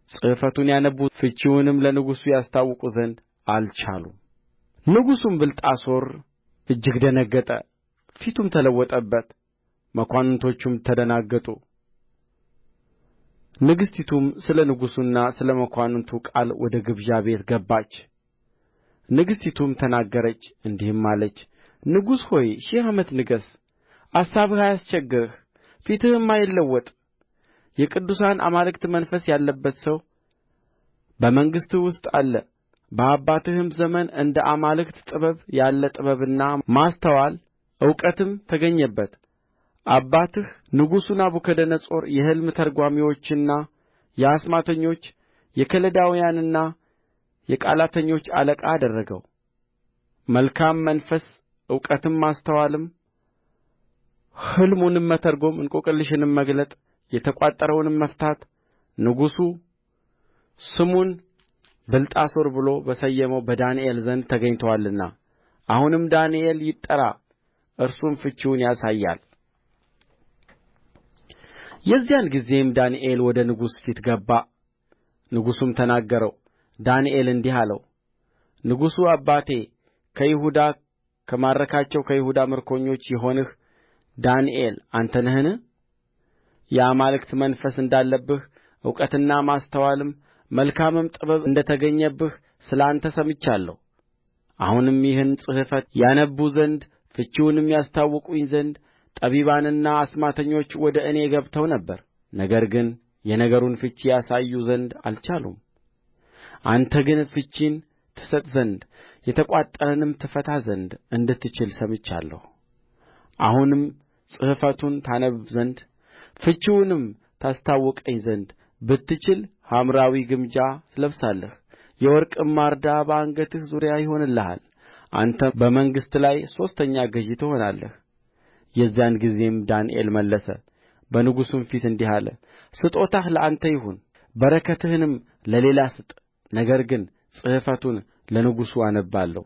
ጽሕፈቱን ያነብቡ ፍቺውንም ለንጉሡ ያስታውቁ ዘንድ አልቻሉም። ንጉሡም ብልጣሶር እጅግ ደነገጠ፣ ፊቱም ተለወጠበት፣ መኳንንቶቹም ተደናገጡ። ንግሥቲቱም ስለ ንጉሡና ስለ መኳንንቱ ቃል ወደ ግብዣ ቤት ገባች። ንግሥቲቱም ተናገረች እንዲህም አለች፣ ንጉሥ ሆይ ሺህ ዓመት ንገሥ። አሳብህ አያስቸግርህ፣ ፊትህም አይለወጥ። የቅዱሳን አማልክት መንፈስ ያለበት ሰው በመንግሥትህ ውስጥ አለ። በአባትህም ዘመን እንደ አማልክት ጥበብ ያለ ጥበብና ማስተዋል እውቀትም ተገኘበት። አባትህ ንጉሡ ናቡከደነፆር የሕልም ተርጓሚዎችና የአስማተኞች የከለዳውያንና የቃላተኞች አለቃ አደረገው። መልካም መንፈስ እውቀትም ማስተዋልም ሕልሙንም መተርጐም እንቈቅልሽንም መግለጥ የተቋጠረውንም መፍታት ንጉሡ ስሙን ብልጣሶር ብሎ በሰየመው በዳንኤል ዘንድ ተገኝቶአልና አሁንም ዳንኤል ይጠራ እርሱም ፍቺውን ያሳያል። የዚያን ጊዜም ዳንኤል ወደ ንጉሡ ፊት ገባ። ንጉሡም ተናገረው፣ ዳንኤል እንዲህ አለው፣ ንጉሡ አባቴ ከይሁዳ ከማረካቸው ከይሁዳ ምርኮኞች የሆንህ ዳንኤል አንተ ነህን? የአማልክት መንፈስ እንዳለብህ እውቀትና ማስተዋልም መልካምም ጥበብ እንደ ተገኘብህ ስለ አንተ ሰምቻለሁ። አሁንም ይህን ጽሕፈት ያነብቡ ዘንድ ፍቺውንም ያስታውቁኝ ዘንድ ጠቢባንና አስማተኞች ወደ እኔ ገብተው ነበር፣ ነገር ግን የነገሩን ፍቺ ያሳዩ ዘንድ አልቻሉም። አንተ ግን ፍቺን ትሰጥ ዘንድ የተቋጠረንም ትፈታ ዘንድ እንድትችል ሰምቻለሁ። አሁንም ጽሕፈቱን ታነብብ ዘንድ ፍቺውንም ታስታውቀኝ ዘንድ ብትችል ሐምራዊ ግምጃ ትለብሳለህ፣ የወርቅም ማርዳ በአንገትህ ዙሪያ ይሆንልሃል። አንተም በመንግሥት ላይ ሦስተኛ ገዥ ትሆናለህ። የዚያን ጊዜም ዳንኤል መለሰ፣ በንጉሡም ፊት እንዲህ አለ፣ ስጦታህ ለአንተ ይሁን፣ በረከትህንም ለሌላ ስጥ። ነገር ግን ጽሕፈቱን ለንጉሡ አነብባለሁ፣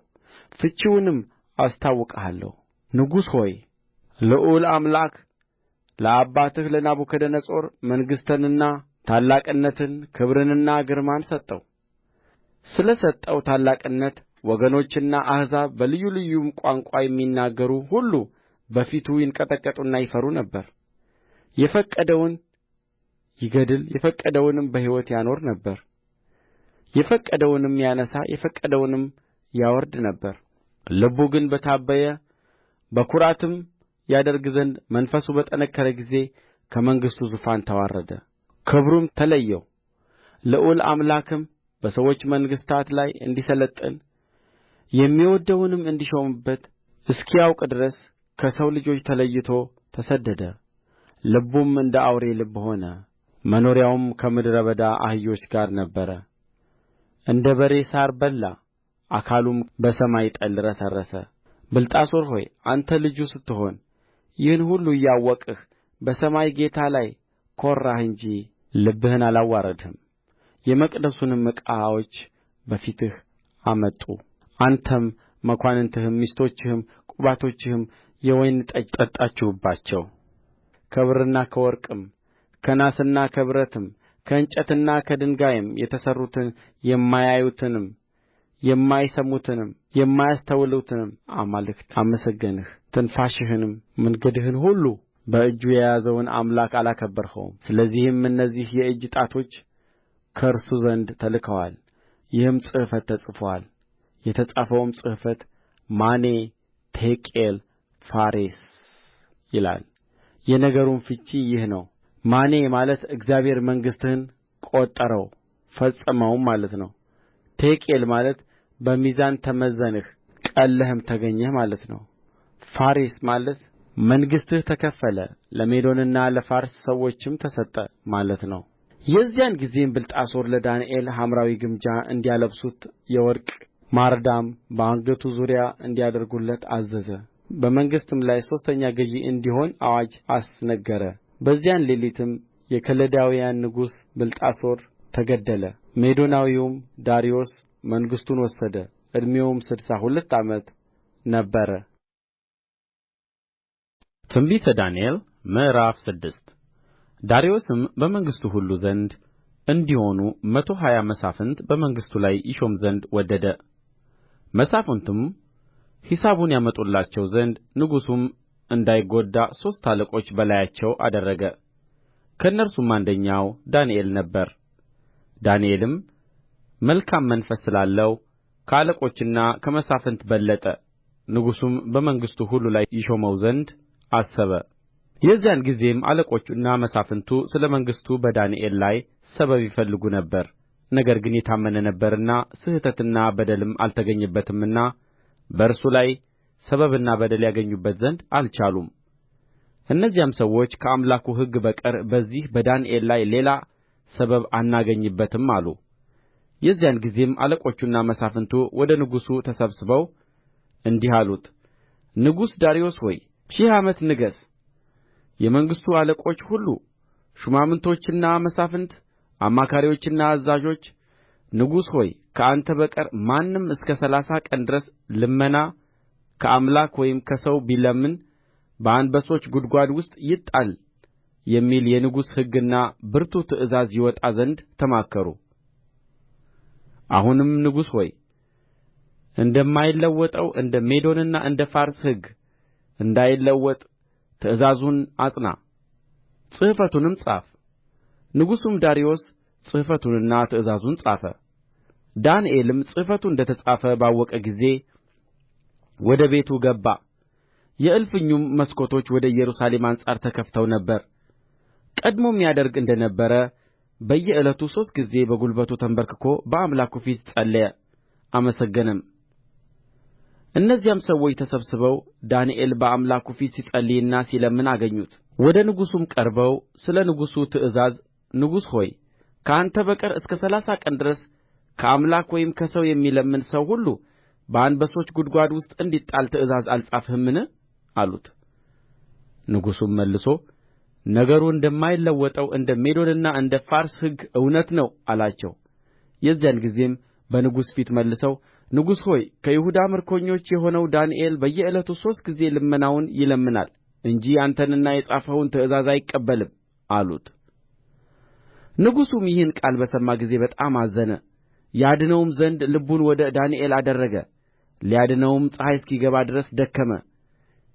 ፍቺውንም አስታውቅሃለሁ። ንጉሥ ሆይ ልዑል አምላክ ለአባትህ ለናቡከደነፆር መንግሥትንና ታላቅነትን ክብርንና ግርማን ሰጠው። ስለ ሰጠው ታላቅነት ወገኖችና አሕዛብ በልዩ ልዩም ቋንቋ የሚናገሩ ሁሉ በፊቱ ይንቀጠቀጡና ይፈሩ ነበር። የፈቀደውን ይገድል የፈቀደውንም በሕይወት ያኖር ነበር። የፈቀደውንም ያነሣ የፈቀደውንም ያወርድ ነበር። ልቡ ግን በታበየ በኵራትም ያደርግ ዘንድ መንፈሱ በጠነከረ ጊዜ ከመንግሥቱ ዙፋን ተዋረደ፣ ክብሩም ተለየው። ልዑል አምላክም በሰዎች መንግሥታት ላይ እንዲሠለጥን የሚወድደውንም እንዲሾምበት እስኪያውቅ ድረስ ከሰው ልጆች ተለይቶ ተሰደደ። ልቡም እንደ አውሬ ልብ ሆነ፣ መኖሪያውም ከምድረ በዳ አህዮች ጋር ነበረ። እንደ በሬ ሣር በላ፣ አካሉም በሰማይ ጠል ረሰረሰ። ብልጣሶር ሆይ አንተ ልጁ ስትሆን ይህን ሁሉ እያወቅህ በሰማይ ጌታ ላይ ኰራህ እንጂ ልብህን አላዋረድህም። የመቅደሱንም ዕቃዎች በፊትህ አመጡ። አንተም መኳንንትህም ሚስቶችህም ቁባቶችህም የወይን ጠጅ ጠጣችሁባቸው። ከብርና ከወርቅም ከናስና ከብረትም ከእንጨትና ከድንጋይም የተሠሩትን የማያዩትንም የማይሰሙትንም የማያስተውሉትንም አማልክት አመሰገንህ። ትንፋሽህንም መንገድህን ሁሉ በእጁ የያዘውን አምላክ አላከበርኸውም። ስለዚህም እነዚህ የእጅ ጣቶች ከእርሱ ዘንድ ተልከዋል። ይህም ጽሕፈት ተጽፎአል። የተጻፈውም ጽሕፈት ማኔ ቴቄል ፋሬስ ይላል። የነገሩም ፍቺ ይህ ነው። ማኔ ማለት እግዚአብሔር መንግሥትህን ቈጠረው ፈጸመውም ማለት ነው። ቴቄል ማለት በሚዛን ተመዘንህ ቀልለህም ተገኘህ ማለት ነው። ፋሬስ ማለት መንግሥትህ ተከፈለ፣ ለሜዶንና ለፋርስ ሰዎችም ተሰጠ ማለት ነው። የዚያን ጊዜም ብልጣሶር ለዳንኤል ሐምራዊ ግምጃ እንዲያለብሱት የወርቅ ማርዳም በአንገቱ ዙሪያ እንዲያደርጉለት አዘዘ። በመንግሥትም ላይ ሦስተኛ ገዥ እንዲሆን አዋጅ አስነገረ። በዚያን ሌሊትም የከለዳውያን ንጉሥ ብልጣሶር ተገደለ። ሜዶናዊውም ዳርዮስ መንግሥቱን ወሰደ። ዕድሜውም 62 ዓመት ነበረ። ትንቢተ ዳንኤል ምዕራፍ 6 ዳርዮስም በመንግሥቱ ሁሉ ዘንድ እንዲሆኑ 120 መሳፍንት በመንግሥቱ ላይ ይሾም ዘንድ ወደደ። መሳፍንቱም ሒሳቡን ያመጡላቸው ዘንድ ንጉሡም እንዳይጐዳ 3 አለቆች በላያቸው አደረገ። ከእነርሱም አንደኛው ዳንኤል ነበረ። ዳንኤልም መልካም መንፈስ ስላለው ከአለቆችና ከመሳፍንት በለጠ። ንጉሡም በመንግሥቱ ሁሉ ላይ ይሾመው ዘንድ አሰበ። የዚያን ጊዜም አለቆቹና መሳፍንቱ ስለ መንግሥቱ በዳንኤል ላይ ሰበብ ይፈልጉ ነበር። ነገር ግን የታመነ ነበረና ስሕተትና በደልም አልተገኘበትምና በእርሱ ላይ ሰበብና በደል ያገኙበት ዘንድ አልቻሉም። እነዚያም ሰዎች ከአምላኩ ሕግ በቀር በዚህ በዳንኤል ላይ ሌላ ሰበብ አናገኝበትም አሉ። የዚያን ጊዜም አለቆቹና መሳፍንቱ ወደ ንጉሡ ተሰብስበው እንዲህ አሉት፣ ንጉሥ ዳርዮስ ሆይ ሺህ ዓመት ንገሥ። የመንግሥቱ አለቆች ሁሉ ሹማምቶችና መሳፍንት አማካሪዎችና አዛዦች ንጉሥ ሆይ ከአንተ በቀር ማንም እስከ 30 ቀን ድረስ ልመና ከአምላክ ወይም ከሰው ቢለምን በአንበሶች ጕድጓድ ውስጥ ይጣል የሚል የንጉሥ ሕግና ብርቱ ትእዛዝ ይወጣ ዘንድ ተማከሩ። አሁንም ንጉሥ ሆይ እንደማይለወጠው እንደ ሜዶንና እንደ ፋርስ ሕግ እንዳይለወጥ ትእዛዙን አጽና፣ ጽሕፈቱንም ጻፍ። ንጉሡም ዳርዮስ ጽሕፈቱንና ትእዛዙን ጻፈ። ዳንኤልም ጽሕፈቱ እንደ ተጻፈ ባወቀ ጊዜ ወደ ቤቱ ገባ። የእልፍኙም መስኮቶች ወደ ኢየሩሳሌም አንጻር ተከፍተው ነበር። ቀድሞም ያደርግ እንደ ነበረ በየዕለቱ 3 ጊዜ በጕልበቱ ተንበርክኮ በአምላኩ ፊት ጸለየ፣ አመሰገነም። እነዚያም ሰዎች ተሰብስበው ዳንኤል በአምላኩ ፊት ሲጸልይና ሲለምን አገኙት። ወደ ንጉሡም ቀርበው ስለ ንጉሡ ትእዛዝ ንጉሥ ሆይ ከአንተ በቀር እስከ 30 ቀን ድረስ ከአምላክ ወይም ከሰው የሚለምን ሰው ሁሉ በአንበሶች ጕድጓድ ውስጥ እንዲጣል ትእዛዝ አልጻፍህምን? አሉት። ንጉሡም መልሶ ነገሩ እንደማይለወጠው እንደ ሜዶንና እንደ ፋርስ ሕግ እውነት ነው አላቸው። የዚያን ጊዜም በንጉሡ ፊት መልሰው ንጉሥ ሆይ ከይሁዳ ምርኮኞች የሆነው ዳንኤል በየዕለቱ 3 ጊዜ ልመናውን ይለምናል እንጂ አንተንና የጻፍኸውን ትእዛዝ አይቀበልም አሉት። ንጉሡም ይህን ቃል በሰማ ጊዜ በጣም አዘነ፣ ያድነውም ዘንድ ልቡን ወደ ዳንኤል አደረገ። ሊያድነውም ፀሐይ እስኪገባ ድረስ ደከመ።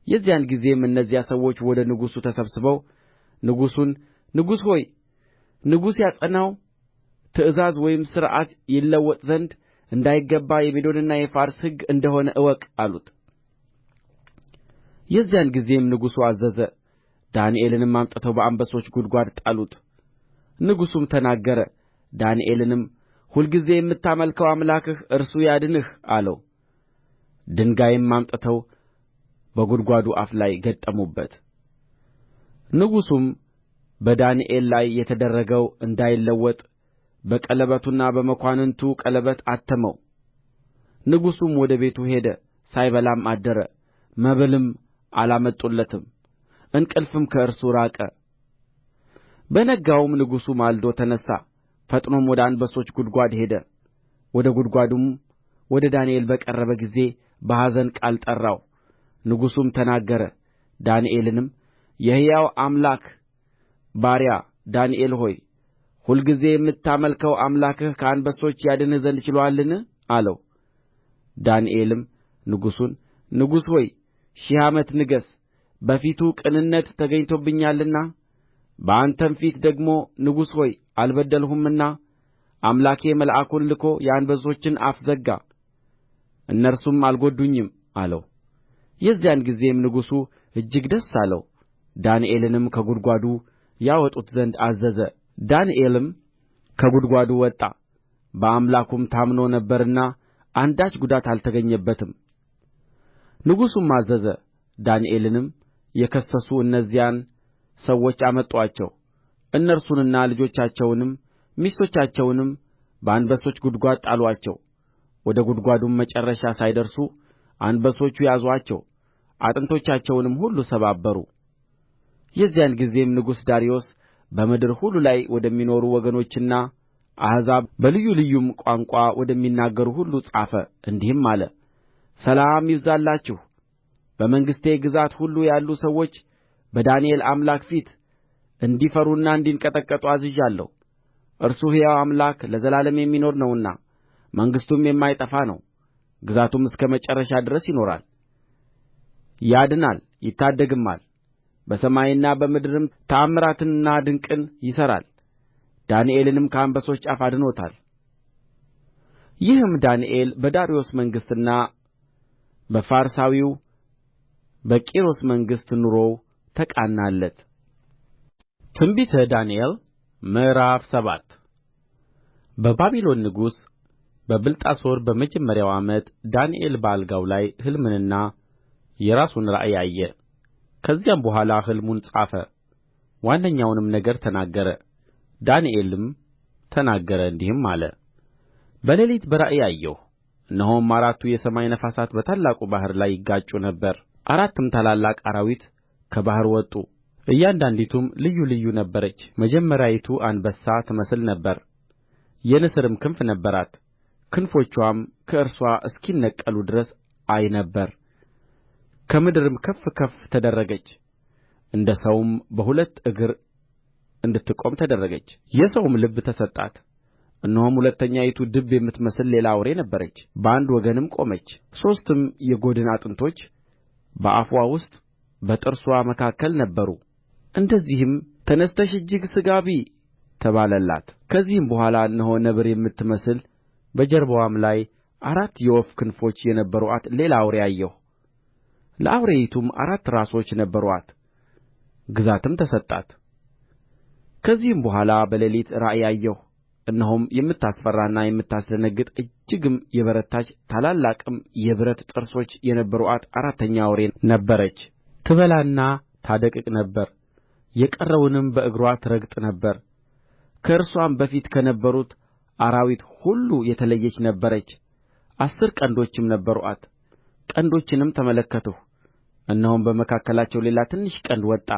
የዚያን ጊዜም እነዚያ ሰዎች ወደ ንጉሡ ተሰብስበው ንጉሡን ንጉሥ ሆይ ንጉሡ ያጸናው ትእዛዝ ወይም ሥርዓት ይለወጥ ዘንድ እንዳይገባ የሜዶንና የፋርስ ሕግ እንደ ሆነ እወቅ አሉት። የዚያን ጊዜም ንጉሡ አዘዘ፣ ዳንኤልንም አምጥተው በአንበሶች ጕድጓድ ጣሉት። ንጉሡም ተናገረ፣ ዳንኤልንም ሁልጊዜ የምታመልከው አምላክህ እርሱ ያድንህ አለው። ድንጋይም አምጥተው በጕድጓዱ አፍ ላይ ገጠሙበት። ንጉሡም በዳንኤል ላይ የተደረገው እንዳይለወጥ በቀለበቱና በመኳንንቱ ቀለበት አተመው። ንጉሡም ወደ ቤቱ ሄደ፣ ሳይበላም አደረ። መብልም አላመጡለትም፣ እንቅልፍም ከእርሱ ራቀ። በነጋውም ንጉሡ ማልዶ ተነሣ፣ ፈጥኖም ወደ አንበሶች ጕድጓድ ሄደ። ወደ ጕድጓዱም ወደ ዳንኤል በቀረበ ጊዜ በኀዘን ቃል ጠራው። ንጉሡም ተናገረ፣ ዳንኤልንም የሕያው አምላክ ባሪያ ዳንኤል ሆይ ሁልጊዜ የምታመልከው አምላክህ ከአንበሶች ያድንህ ዘንድ ችሎአልን? አለው። ዳንኤልም ንጉሡን ንጉሥ ሆይ ሺህ ዓመት ንገሥ፣ በፊቱ ቅንነት ተገኝቶብኛልና በአንተም ፊት ደግሞ ንጉሥ ሆይ አልበደልሁምና አምላኬ መልአኩን ልኮ የአንበሶችን አፍ ዘጋ፣ እነርሱም አልጐዱኝም አለው። የዚያን ጊዜም ንጉሡ እጅግ ደስ አለው። ዳንኤልንም ከጕድጓዱ ያወጡት ዘንድ አዘዘ። ዳንኤልም ከጕድጓዱ ወጣ፣ በአምላኩም ታምኖ ነበርና አንዳች ጉዳት አልተገኘበትም። ንጉሡም አዘዘ፣ ዳንኤልንም የከሰሱ እነዚያን ሰዎች አመጡአቸው። እነርሱንና ልጆቻቸውንም ሚስቶቻቸውንም በአንበሶች ጕድጓድ ጣሉአቸው። ወደ ጕድጓዱም መጨረሻ ሳይደርሱ አንበሶቹ ያዙአቸው፣ አጥንቶቻቸውንም ሁሉ ሰባበሩ። የዚያን ጊዜም ንጉሥ ዳርዮስ በምድር ሁሉ ላይ ወደሚኖሩ ወገኖችና አሕዛብ በልዩ ልዩም ቋንቋ ወደሚናገሩ ሁሉ ጻፈ፣ እንዲህም አለ። ሰላም ይብዛላችሁ። በመንግሥቴ ግዛት ሁሉ ያሉ ሰዎች በዳንኤል አምላክ ፊት እንዲፈሩና እንዲንቀጠቀጡ አዝዣለሁ። እርሱ ሕያው አምላክ ለዘላለም የሚኖር ነውና መንግሥቱም የማይጠፋ ነው። ግዛቱም እስከ መጨረሻ ድረስ ይኖራል። ያድናል ይታደግማል፣ በሰማይና በምድርም ተአምራትንና ድንቅን ይሠራል። ዳንኤልንም ከአንበሶች አፍ አድኖታል። ይህም ዳንኤል በዳርዮስ መንግሥትና በፋርሳዊው በቂሮስ መንግሥት ኑሮው ተቃናለት። ትንቢተ ዳንኤል ምዕራፍ 7 በባቢሎን ንጉሥ በብልጣሶር በመጀመሪያው ዓመት ዳንኤል በአልጋው ላይ ሕልምንና የራሱን ራእይ አየ። ከዚያም በኋላ ሕልሙን ጻፈ፣ ዋነኛውንም ነገር ተናገረ። ዳንኤልም ተናገረ እንዲህም አለ። በሌሊት በራእይ አየሁ፣ እነሆም አራቱ የሰማይ ነፋሳት በታላቁ ባሕር ላይ ይጋጩ ነበር። አራትም ታላላቅ አራዊት ከባሕር ወጡ እያንዳንዲቱም ልዩ ልዩ ነበረች። መጀመሪያይቱ አንበሳ ትመስል ነበር፣ የንስርም ክንፍ ነበራት። ክንፎችዋም ከእርስዋ እስኪነቀሉ ድረስ አይ ነበር። ከምድርም ከፍ ከፍ ተደረገች፣ እንደ ሰውም በሁለት እግር እንድትቆም ተደረገች። የሰውም ልብ ተሰጣት። እነሆም ሁለተኛይቱ ድብ የምትመስል ሌላ አውሬ ነበረች፣ በአንድ ወገንም ቆመች። ሦስትም የጐድን አጥንቶች በአፍዋ ውስጥ በጥርስዋ መካከል ነበሩ። እንደዚህም ተነሥተሽ እጅግ ሥጋ ብዪ ተባለላት። ከዚህም በኋላ እነሆ ነብር የምትመስል በጀርባዋም ላይ አራት የወፍ ክንፎች የነበሩአት ሌላ አውሬ አየሁ። ለአውሬይቱም አራት ራሶች ነበሩአት፣ ግዛትም ተሰጣት። ከዚህም በኋላ በሌሊት ራእይ አየሁ። እነሆም የምታስፈራና የምታስደነግጥ እጅግም የበረታች ታላላቅም የብረት ጥርሶች የነበሩአት አራተኛ አውሬ ነበረች። ትበላና ታደቅቅ ነበር፣ የቀረውንም በእግርዋ ትረግጥ ነበር። ከእርስዋም በፊት ከነበሩት አራዊት ሁሉ የተለየች ነበረች። 10 ቀንዶችም ነበሩአት። ቀንዶችንም ተመለከትሁ፣ እነሆም በመካከላቸው ሌላ ትንሽ ቀንድ ወጣ።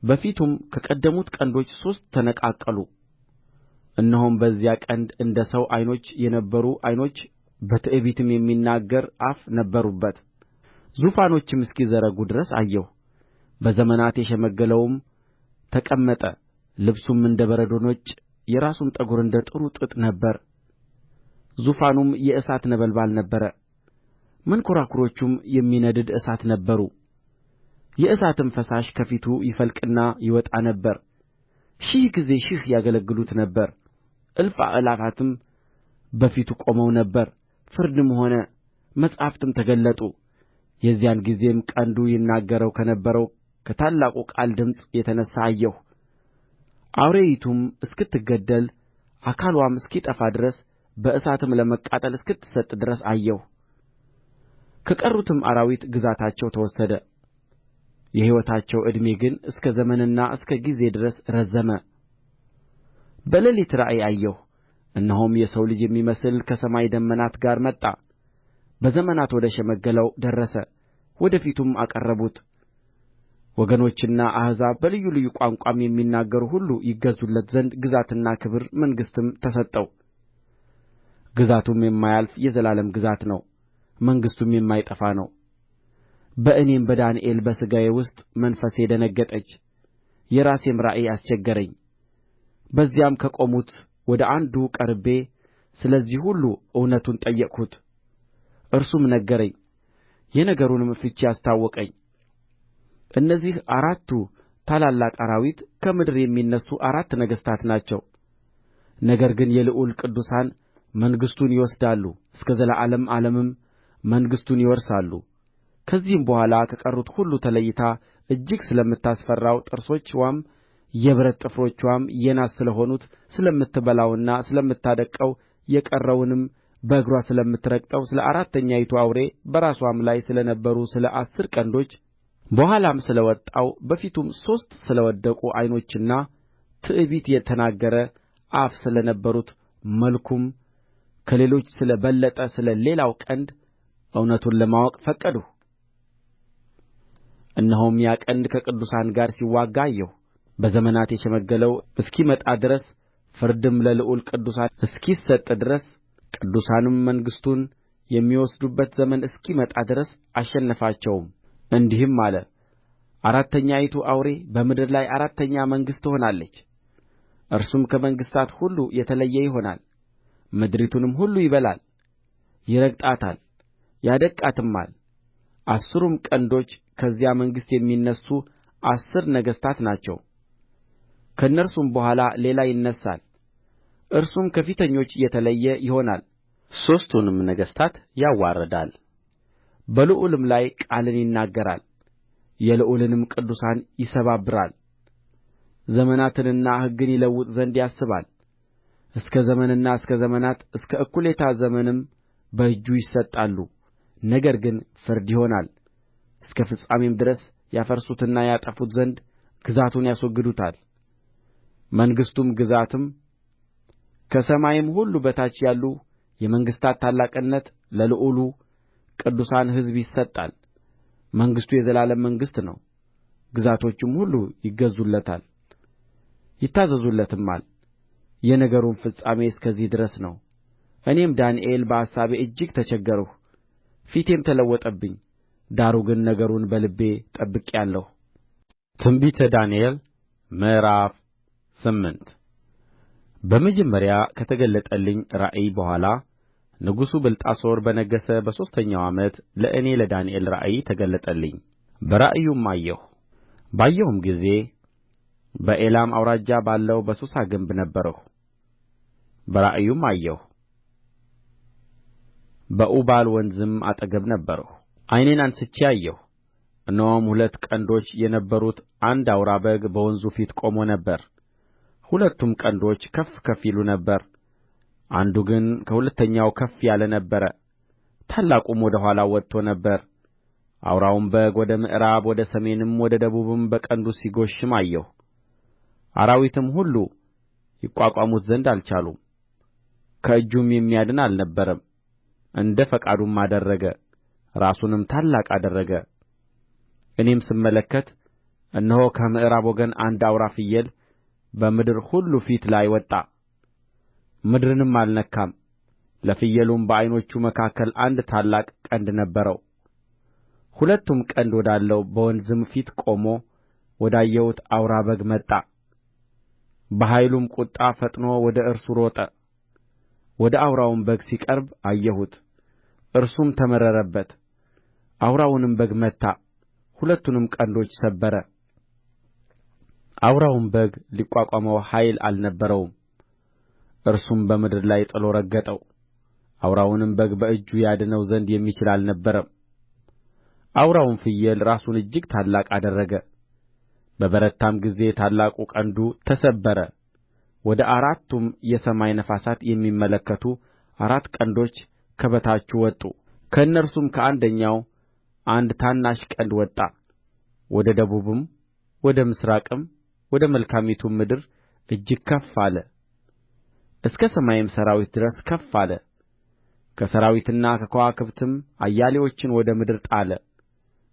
በፊቱም ከቀደሙት ቀንዶች 3 ተነቃቀሉ። እነሆም በዚያ ቀንድ እንደ ሰው ዓይኖች የነበሩ ዓይኖች፣ በትዕቢትም የሚናገር አፍ ነበሩበት። ዙፋኖችም እስኪዘረጉ ድረስ አየሁ። በዘመናት የሸመገለውም ተቀመጠ። ልብሱም እንደ በረዶ ነጭ፣ የራሱም ጠጕር እንደ ጥሩ ጥጥ ነበረ። ዙፋኑም የእሳት ነበልባል ነበረ፣ መንኰራኵሮቹም የሚነድድ እሳት ነበሩ። የእሳትም ፈሳሽ ከፊቱ ይፈልቅና ይወጣ ነበር። 1000 ጊዜ 1000 ያገለግሉት ነበር። እልፍ አእላፋትም በፊቱ ቆመው ነበር። ፍርድም ሆነ፣ መጻሕፍትም ተገለጡ። የዚያን ጊዜም ቀንዱ ይናገረው ከነበረው ከታላቁ ቃል ድምፅ የተነሣ አየሁ። አውሬይቱም እስክትገደል አካልዋም እስኪጠፋ ድረስ በእሳትም ለመቃጠል እስክትሰጥ ድረስ አየሁ። ከቀሩትም አራዊት ግዛታቸው ተወሰደ። የሕይወታቸው ዕድሜ ግን እስከ ዘመንና እስከ ጊዜ ድረስ ረዘመ። በሌሊት ራእይ አየሁ፣ እነሆም የሰው ልጅ የሚመስል ከሰማይ ደመናት ጋር መጣ። በዘመናት ወደ ሸመገለው ደረሰ፣ ወደ ፊቱም አቀረቡት። ወገኖችና አሕዛብ በልዩ ልዩ ቋንቋም የሚናገሩ ሁሉ ይገዙለት ዘንድ ግዛትና ክብር መንግሥትም ተሰጠው። ግዛቱም የማያልፍ የዘላለም ግዛት ነው፣ መንግሥቱም የማይጠፋ ነው። በእኔም በዳንኤል በሥጋዬ ውስጥ መንፈሴ ደነገጠች፣ የራሴም ራእይ አስቸገረኝ። በዚያም ከቆሙት ወደ አንዱ ቀርቤ ስለዚህ ሁሉ እውነቱን ጠየቅሁት። እርሱም ነገረኝ፣ የነገሩንም ፍቺ አስታወቀኝ። እነዚህ አራቱ ታላላቅ አራዊት ከምድር የሚነሡ 4 ነገሥታት ናቸው። ነገር ግን የልዑል ቅዱሳን መንግሥቱን ይወስዳሉ፣ እስከ ዘላለም ዓለምም መንግሥቱን ይወርሳሉ። ከዚህም በኋላ ከቀሩት ሁሉ ተለይታ እጅግ ስለምታስፈራው ጥርሶችዋም የብረት ጥፍሮችዋም የናስ ስለሆኑት ስለምትበላውና ስለምታደቅቀው የቀረውንም በእግርዋ ስለምትረግጠው ስለ አራተኛይቱ አውሬ በራስዋም ላይ ስለ ነበሩ ስለ 10 ቀንዶች በኋላም ስለ ወጣው በፊቱም 3 ስለ ወደቁ ዓይኖችና ትዕቢት የተናገረ አፍ ስለ ነበሩት መልኩም ከሌሎች ስለ በለጠ ስለ ሌላው ቀንድ እውነቱን ለማወቅ ፈቀድሁ። እነሆም ያ ቀንድ ከቅዱሳን ጋር ሲዋጋ አየሁ። በዘመናት የሸመገለው እስኪመጣ ድረስ ፍርድም ለልዑል ቅዱሳን እስኪሰጥ ድረስ ቅዱሳኑም መንግሥቱን የሚወስዱበት ዘመን እስኪመጣ ድረስ አሸነፋቸውም። እንዲህም አለ፣ አራተኛይቱ አውሬ በምድር ላይ አራተኛ መንግሥት ትሆናለች። እርሱም ከመንግሥታት ሁሉ የተለየ ይሆናል። ምድሪቱንም ሁሉ ይበላል፣ ይረግጣታል፣ ያደቅቃትማል። 10ሩም ቀንዶች ከዚያ መንግሥት የሚነሡ 10 ነገሥታት ናቸው። ከእነርሱም በኋላ ሌላ ይነሣል፣ እርሱም ከፊተኞች የተለየ ይሆናል። 3ቱንም ነገሥታት ያዋርዳል፣ በልዑልም ላይ ቃልን ይናገራል፣ የልዑልንም ቅዱሳን ይሰባብራል። ዘመናትንና ሕግን ይለውጥ ዘንድ ያስባል። እስከ ዘመንና እስከ ዘመናት እስከ እኵሌታ ዘመንም በእጁ ይሰጣሉ። ነገር ግን ፍርድ ይሆናል፣ እስከ ፍጻሜም ድረስ ያፈርሱትና ያጠፉት ዘንድ ግዛቱን ያስወግዱታል። መንግሥቱም ግዛትም ከሰማይም ሁሉ በታች ያሉ የመንግሥታት ታላቅነት ለልዑሉ ቅዱሳን ሕዝብ ይሰጣል። መንግሥቱ የዘላለም መንግሥት ነው ግዛቶቹም ሁሉ ይገዙለታል ይታዘዙለትማል የነገሩም ፍጻሜ እስከዚህ ድረስ ነው እኔም ዳንኤል በአሳቤ እጅግ ተቸገርሁ ፊቴም ተለወጠብኝ ዳሩ ግን ነገሩን በልቤ ጠብቄአለሁ ትንቢተ ዳንኤል ምዕራፍ 8 በመጀመሪያ ከተገለጠልኝ ራእይ በኋላ ንጉሡ ብልጣሶር በነገሠ በሦስተኛው ዓመት ለእኔ ለዳንኤል ራእይ ተገለጠልኝ በራእዩም አየሁ ባየሁም ጊዜ በኤላም አውራጃ ባለው በሱሳ ግንብ ነበርሁ በራእዩም አየሁ በኡባል ወንዝም አጠገብ ነበርሁ ዓይኔን አንሥቼ አየሁ እነሆም ሁለት ቀንዶች የነበሩት አንድ አውራ በግ በወንዙ ፊት ቆሞ ነበር ሁለቱም ቀንዶች ከፍ ከፍ ይሉ ነበር አንዱ ግን ከሁለተኛው ከፍ ያለ ነበረ ታላቁም ወደ ኋላው ወጥቶ ነበር አውራውም በግ ወደ ምዕራብ ወደ ሰሜንም ወደ ደቡብም በቀንዱ ሲጐሽም አየሁ አራዊትም ሁሉ ይቋቋሙት ዘንድ አልቻሉም ከእጁም የሚያድን አልነበረም እንደ ፈቃዱም አደረገ ራሱንም ታላቅ አደረገ እኔም ስመለከት እነሆ ከምዕራብ ወገን አንድ አውራ ፍየል በምድር ሁሉ ፊት ላይ ወጣ ምድርንም አልነካም ለፍየሉም በዓይኖቹ መካከል አንድ ታላቅ ቀንድ ነበረው ሁለቱም ቀንድ ወዳለው በወንዝም ፊት ቆሞ ወዳየሁት አውራ በግ መጣ በኃይሉም ቍጣ ፈጥኖ ወደ እርሱ ሮጠ ወደ አውራውም በግ ሲቀርብ አየሁት እርሱም ተመረረበት አውራውንም በግ መታ ሁለቱንም ቀንዶች ሰበረ አውራውም በግ ሊቋቋመው ኃይል አልነበረውም እርሱም በምድር ላይ ጥሎ ረገጠው አውራውንም በግ በእጁ ያድነው ዘንድ የሚችል አልነበረም አውራውም ፍየል ራሱን እጅግ ታላቅ አደረገ በበረታም ጊዜ ታላቁ ቀንዱ ተሰበረ ወደ አራቱም የሰማይ ነፋሳት የሚመለከቱ አራት ቀንዶች ከበታቹ ወጡ ከእነርሱም ከአንደኛው አንድ ታናሽ ቀንድ ወጣ ወደ ደቡብም ወደ ምሥራቅም ወደ መልካሚቱም ምድር እጅግ ከፍ አለ እስከ ሰማይም ሠራዊት ድረስ ከፍ አለ ከሠራዊትና ከከዋክብትም አያሌዎችን ወደ ምድር ጣለ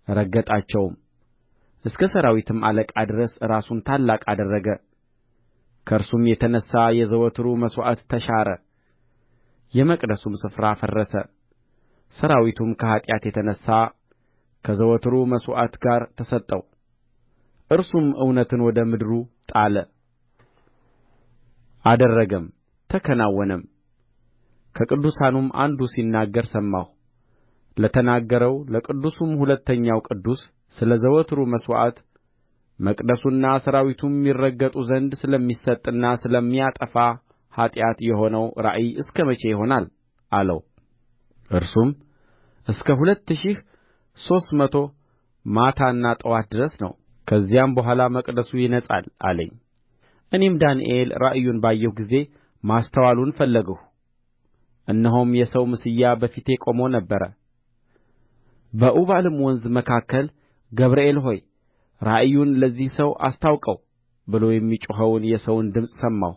ረገጣቸውም እስከ ሠራዊትም አለቃ ድረስ ራሱን ታላቅ አደረገ ከእርሱም የተነሣ የዘወትሩ መሥዋዕት ተሻረ የመቅደሱም ስፍራ ፈረሰ ሠራዊቱም ከኃጢአት የተነሣ ከዘወትሩ መሥዋዕት ጋር ተሰጠው እርሱም እውነትን ወደ ምድሩ ጣለ አደረገም ተከናወነም ከቅዱሳኑም አንዱ ሲናገር ሰማሁ ለተናገረው ለቅዱሱም ሁለተኛው ቅዱስ ስለ ዘወትሩ መሥዋዕት መቅደሱና ሠራዊቱም ይረገጡ ዘንድ ስለሚሰጥና ስለሚያጠፋ ኃጢአት የሆነው ራእይ እስከ መቼ ይሆናል አለው እርሱም እስከ 2300 ማታና ጥዋት ድረስ ነው ከዚያም በኋላ መቅደሱ ይነጻል አለኝ እኔም ዳንኤል ራእዩን ባየሁ ጊዜ ማስተዋሉን ፈለግሁ እነሆም የሰው ምስያ በፊቴ ቆሞ ነበር በኡባልም ወንዝ መካከል ገብርኤል ሆይ ራእዩን ለዚህ ሰው አስታውቀው ብሎ የሚጮኸውን የሰውን ድምፅ ሰማሁ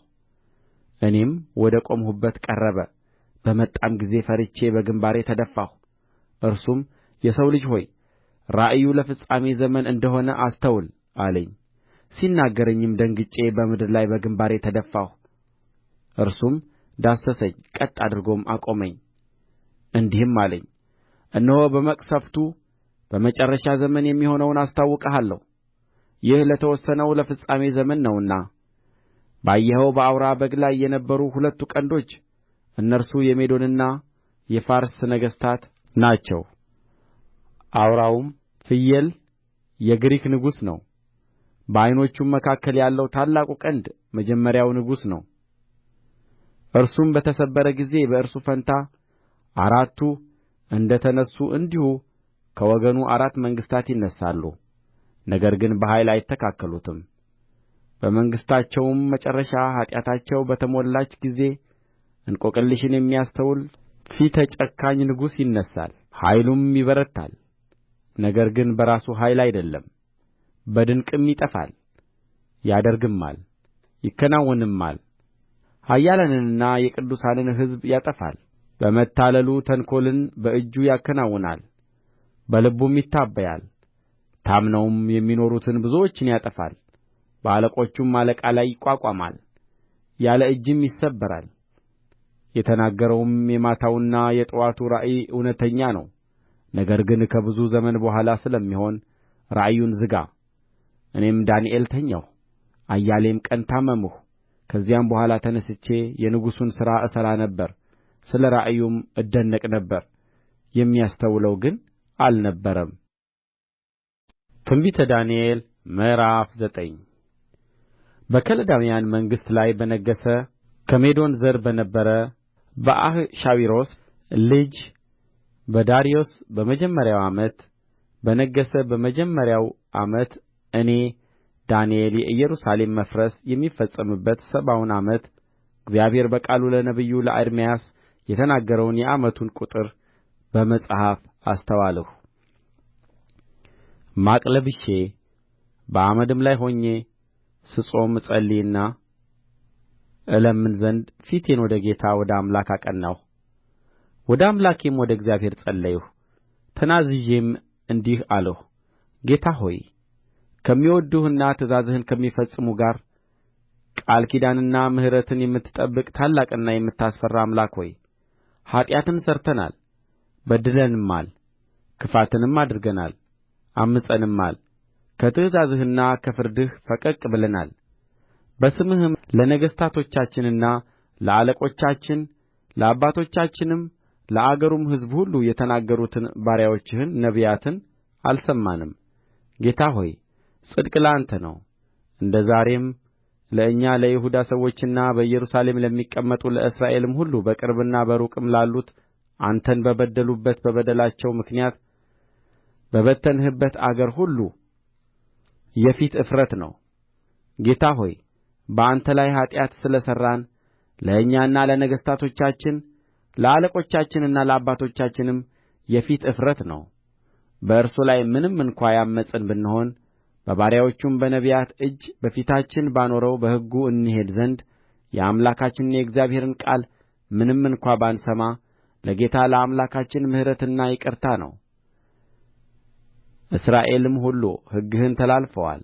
እኔም ወደ ቆምሁበት ቀረበ በመጣም ጊዜ ፈርቼ በግምባሬ ተደፋሁ እርሱም የሰው ልጅ ሆይ ራእዩ ለፍጻሜ ዘመን እንደ ሆነ አስተውል አለኝ ሲናገረኝም ደንግጬ በምድር ላይ በግምባሬ ተደፋሁ እርሱም ዳሰሰኝ ቀጥ አድርጎም አቆመኝ እንዲህም አለኝ እነሆ በመቅሠፍቱ በመጨረሻ ዘመን የሚሆነውን አስታውቅሃለሁ ይህ ለተወሰነው ለፍጻሜ ዘመን ነውና ባየኸው በአውራ በግ ላይ የነበሩ ሁለቱ ቀንዶች እነርሱ የሜዶንና የፋርስ ነገሥታት ናቸው አውራውም ፍየል የግሪክ ንጉሥ ነው በዓይኖቹም መካከል ያለው ታላቁ ቀንድ መጀመሪያው ንጉሥ ነው እርሱም በተሰበረ ጊዜ በእርሱ ፋንታ አራቱ እንደ ተነሡ እንዲሁ ከወገኑ አራት መንግሥታት ይነሣሉ ነገር ግን በኃይል አይተካከሉትም በመንግሥታቸውም መጨረሻ ኃጢአታቸው በተሞላች ጊዜ እንቈቅልሽን የሚያስተውል ፊተ ጨካኝ ንጉሥ ይነሣል ኃይሉም ይበረታል ነገር ግን በራሱ ኃይል አይደለም በድንቅም ይጠፋል ያደርግማል ይከናወንማል ኃያላንንና የቅዱሳንን ሕዝብ ያጠፋል በመታለሉ ተንኰልን በእጁ ያከናውናል በልቡም ይታበያል። ታምነውም የሚኖሩትን ብዙዎችን ያጠፋል። በአለቆቹም አለቃ ላይ ይቋቋማል፣ ያለ እጅም ይሰበራል። የተናገረውም የማታውና የጥዋቱ ራእይ እውነተኛ ነው። ነገር ግን ከብዙ ዘመን በኋላ ስለሚሆን ራእዩን ዝጋ። እኔም ዳንኤል ተኛሁ፣ አያሌም ቀን ታመምሁ። ከዚያም በኋላ ተነሥቼ የንጉሡን ሥራ እሠራ ነበር፣ ስለ ራእዩም እደነቅ ነበር። የሚያስተውለው ግን አልነበረም። ትንቢተ ዳንኤል ምዕራፍ 9 በከለዳውያን መንግሥት ላይ በነገሠ ከሜዶን ዘር በነበረ በአሕሻዊሮስ ልጅ በዳርዮስ በመጀመሪያው ዓመት በነገሠ በመጀመሪያው ዓመት እኔ ዳንኤል የኢየሩሳሌም መፍረስ የሚፈጸምበት 70ውን ዓመት እግዚአብሔር በቃሉ ለነቢዩ ለኤርምያስ የተናገረውን የዓመቱን ቍጥር በመጽሐፍ አስተዋልሁ። ማቅ ለብሼ በአመድም ላይ ሆኜ ስጾም እጸልይና እለምን ዘንድ ፊቴን ወደ ጌታ ወደ አምላክ አቀናሁ። ወደ አምላኬም ወደ እግዚአብሔር ጸለይሁ። ተናዝዤም እንዲህ አልሁ፣ ጌታ ሆይ ከሚወድዱህና ትእዛዝህን ከሚፈጽሙ ጋር ቃል ኪዳንንና ምሕረትን የምትጠብቅ ታላቅና የምታስፈራ አምላክ ሆይ ኃጢአትን ሠርተናል፣ በድለንማል፣ ክፋትንም አድርገናል፣ ዐምፀንማል። ከትእዛዝህና ከፍርድህ ፈቀቅ ብለናል። በስምህም ለነገሥታቶቻችንና ለአለቆቻችን ለአባቶቻችንም ለአገሩም ሕዝብ ሁሉ የተናገሩትን ባሪያዎችህን ነቢያትን አልሰማንም። ጌታ ሆይ ጽድቅ ለአንተ ነው። እንደ ዛሬም ለእኛ ለይሁዳ ሰዎችና በኢየሩሳሌም ለሚቀመጡ ለእስራኤልም ሁሉ በቅርብና በሩቅም ላሉት አንተን በበደሉበት በበደላቸው ምክንያት በበተንህበት አገር ሁሉ የፊት እፍረት ነው። ጌታ ሆይ በአንተ ላይ ኃጢአት ስለ ሠራን ለእኛና ለነገሥታቶቻችን ለአለቆቻችንና ለአባቶቻችንም የፊት እፍረት ነው። በእርሱ ላይ ምንም እንኳ ያመፅን ብንሆን በባሪያዎቹም በነቢያት እጅ በፊታችን ባኖረው በሕጉ እንሄድ ዘንድ የአምላካችንን የእግዚአብሔርን ቃል ምንም እንኳ ባንሰማ ለጌታ ለአምላካችን ምሕረትና ይቅርታ ነው። እስራኤልም ሁሉ ሕግህን ተላልፈዋል፣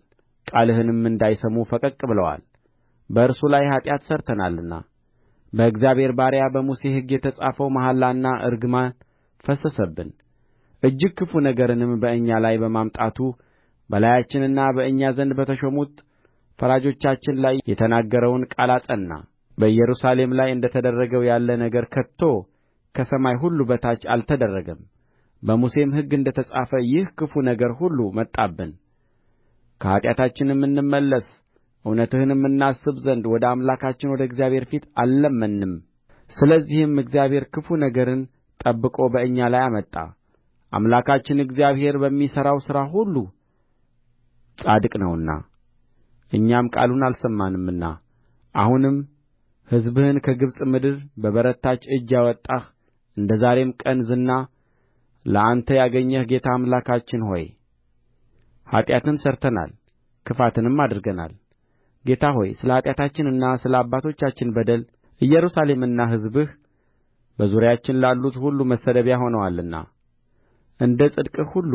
ቃልህንም እንዳይሰሙ ፈቀቅ ብለዋል። በእርሱ ላይ ኃጢአት ሠርተናልና በእግዚአብሔር ባሪያ በሙሴ ሕግ የተጻፈው መሐላና እርግማን ፈሰሰብን። እጅግ ክፉ ነገርንም በእኛ ላይ በማምጣቱ በላያችንና በእኛ ዘንድ በተሾሙት ፈራጆቻችን ላይ የተናገረውን ቃል አጸና። በኢየሩሳሌም ላይ እንደ ተደረገው ያለ ነገር ከቶ ከሰማይ ሁሉ በታች አልተደረገም። በሙሴም ሕግ እንደ ተጻፈ ይህ ክፉ ነገር ሁሉ መጣብን። ከኃጢአታችንም እንመለስ እውነትህንም እናስብ ዘንድ ወደ አምላካችን ወደ እግዚአብሔር ፊት አልለመንም። ስለዚህም እግዚአብሔር ክፉ ነገርን ጠብቆ በእኛ ላይ አመጣ። አምላካችን እግዚአብሔር በሚሠራው ሥራ ሁሉ ጻድቅ ነውና እኛም ቃሉን አልሰማንምና። አሁንም ሕዝብህን ከግብጽ ምድር በበረታች እጅ ያወጣህ እንደ ዛሬም ቀን ዝና ለአንተ ያገኘህ ጌታ አምላካችን ሆይ ኃጢአትን ሠርተናል፣ ክፋትንም አድርገናል። ጌታ ሆይ ስለ ኃጢአታችንና ስለ አባቶቻችን በደል ኢየሩሳሌምና ሕዝብህ በዙሪያችን ላሉት ሁሉ መሰደቢያ ሆነዋልና እንደ ጽድቅህ ሁሉ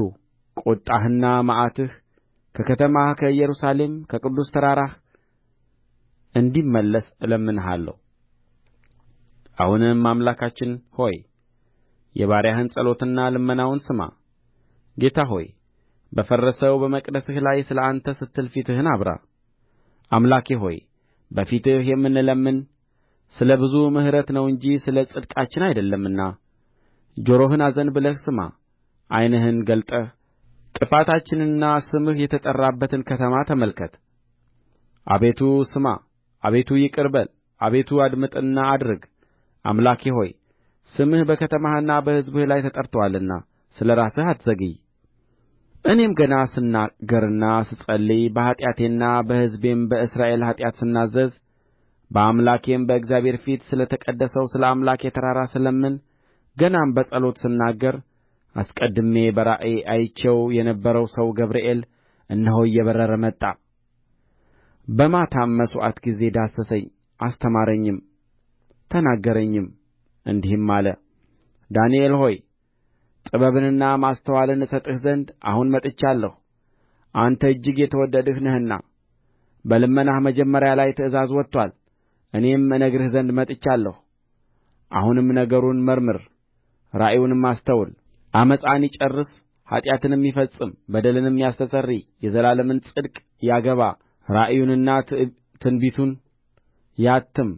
ቍጣህና መዓትህ ከከተማህ ከኢየሩሳሌም ከቅዱስ ተራራህ እንዲመለስ እለምንሃለሁ። አሁንም አምላካችን ሆይ የባሪያህን ጸሎትና ልመናውን ስማ። ጌታ ሆይ በፈረሰው በመቅደስህ ላይ ስለ አንተ ስትል ፊትህን አብራ። አምላኬ ሆይ በፊትህ የምንለምን ስለ ብዙ ምሕረት ነው እንጂ ስለ ጽድቃችን አይደለምና ጆሮህን አዘንብለህ ስማ። ዓይንህን ገልጠህ ጥፋታችንንና ስምህ የተጠራበትን ከተማ ተመልከት። አቤቱ ስማ፣ አቤቱ ይቅር በል፣ አቤቱ አድምጥና አድርግ። አምላኬ ሆይ ስምህ በከተማህና በሕዝብህ ላይ ተጠርቶአልና ስለ ራስህ አትዘግይ። እኔም ገና ስናገርና ስጸልይ በኃጢአቴና በሕዝቤም በእስራኤል ኃጢአት ስናዘዝ በአምላኬም በእግዚአብሔር ፊት ስለ ተቀደሰው ስለ አምላኬ ተራራ ስለምን ገናም በጸሎት ስናገር አስቀድሜ በራእይ አይቼው የነበረው ሰው ገብርኤል እነሆ እየበረረ መጣ። በማታም መሥዋዕት ጊዜ ዳሰሰኝ፣ አስተማረኝም፣ ተናገረኝም እንዲህም አለ። ዳንኤል ሆይ ጥበብንና ማስተዋልን እሰጥህ ዘንድ አሁን መጥቻለሁ። አንተ እጅግ የተወደድህ ነህና በልመናህ መጀመሪያ ላይ ትእዛዝ ወጥቶአል። እኔም እነግርህ ዘንድ መጥቻለሁ። አሁንም ነገሩን መርምር፣ ራእዩንም አስተውል። ዓመፃን ይጨርስ፣ ኃጢአትንም ይፈጽም፣ በደልንም ያስተሰርይ፣ የዘላለምን ጽድቅ ያገባ፣ ራእዩንና ትንቢቱን ያትም፣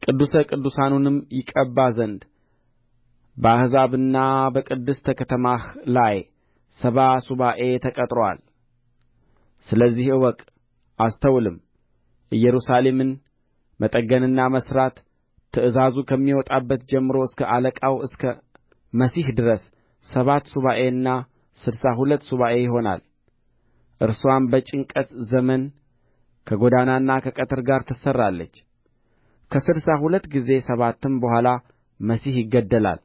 ቅዱሰ ቅዱሳኑንም ይቀባ ዘንድ በአሕዛብና በቅድስተ ከተማህ ላይ 70 ሱባዔ ተቀጥሮአል። ስለዚህ እወቅ አስተውልም። ኢየሩሳሌምን መጠገንና መሥራት ትእዛዙ ከሚወጣበት ጀምሮ እስከ አለቃው እስከ መሢሕ ድረስ 7 ሱባዔና 62 ሱባዔ ይሆናል። እርስዋም በጭንቀት ዘመን ከጎዳናና ከቅጥር ጋር ትሠራለች። ከ62 ጊዜ ሰባትም በኋላ መሢሕ ይገደላል፣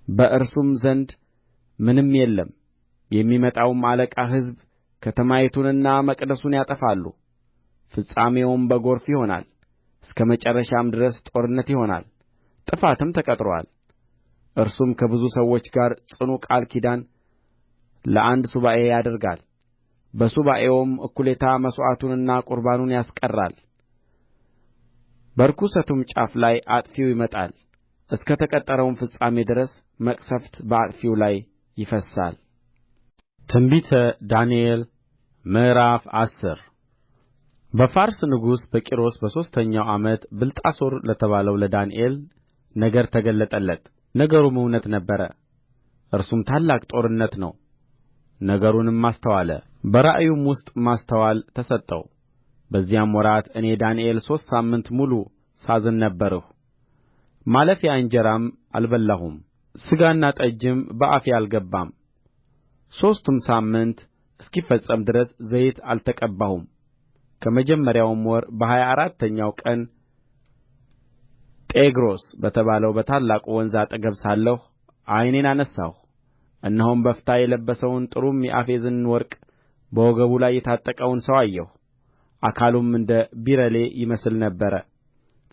በእርሱም ዘንድ ምንም የለም። የሚመጣውም አለቃ ሕዝብ ከተማይቱንና መቅደሱን ያጠፋሉ። ፍጻሜውም በጐርፍ ይሆናል፣ እስከ መጨረሻም ድረስ ጦርነት ይሆናል። ጥፋትም ተቀጥሮአል። እርሱም ከብዙ ሰዎች ጋር ጽኑ ቃል ኪዳን ለአንድ ሱባዔ ያደርጋል። በሱባዔውም እኵሌታ መሥዋዕቱንና ቍርባኑን ያስቀራል። በርኵሰቱም ጫፍ ላይ አጥፊው ይመጣል። እስከ ተቀጠረውም ፍጻሜ ድረስ መቅሠፍት በአጥፊው ላይ ይፈስሳል። ትንቢተ ዳንኤል ምዕራፍ 10 በፋርስ ንጉሥ በቂሮስ በሦስተኛው ዓመት ብልጣሶር ለተባለው ለዳንኤል ነገር ተገለጠለት። ነገሩም እውነት ነበረ፣ እርሱም ታላቅ ጦርነት ነው። ነገሩንም አስተዋለ፣ በራእዩም ውስጥ ማስተዋል ተሰጠው። በዚያም ወራት እኔ ዳንኤል 3 ሳምንት ሙሉ ሳዝን ነበርሁ። ማለፊያ እንጀራም አልበላሁም፣ ሥጋና ጠጅም በአፌ አልገባም። 3ቱም ሳምንት እስኪፈጸም ድረስ ዘይት አልተቀባሁም። ከመጀመሪያውም ወር በ24ተኛው ቀን ጤግሮስ በተባለው በታላቁ ወንዝ አጠገብ ሳለሁ ዓይኔን አነሣሁ፣ እነሆም በፍታ የለበሰውን ጥሩም የአፌዝን ወርቅ በወገቡ ላይ የታጠቀውን ሰው አየሁ። አካሉም እንደ ቢረሌ ይመስል ነበረ፣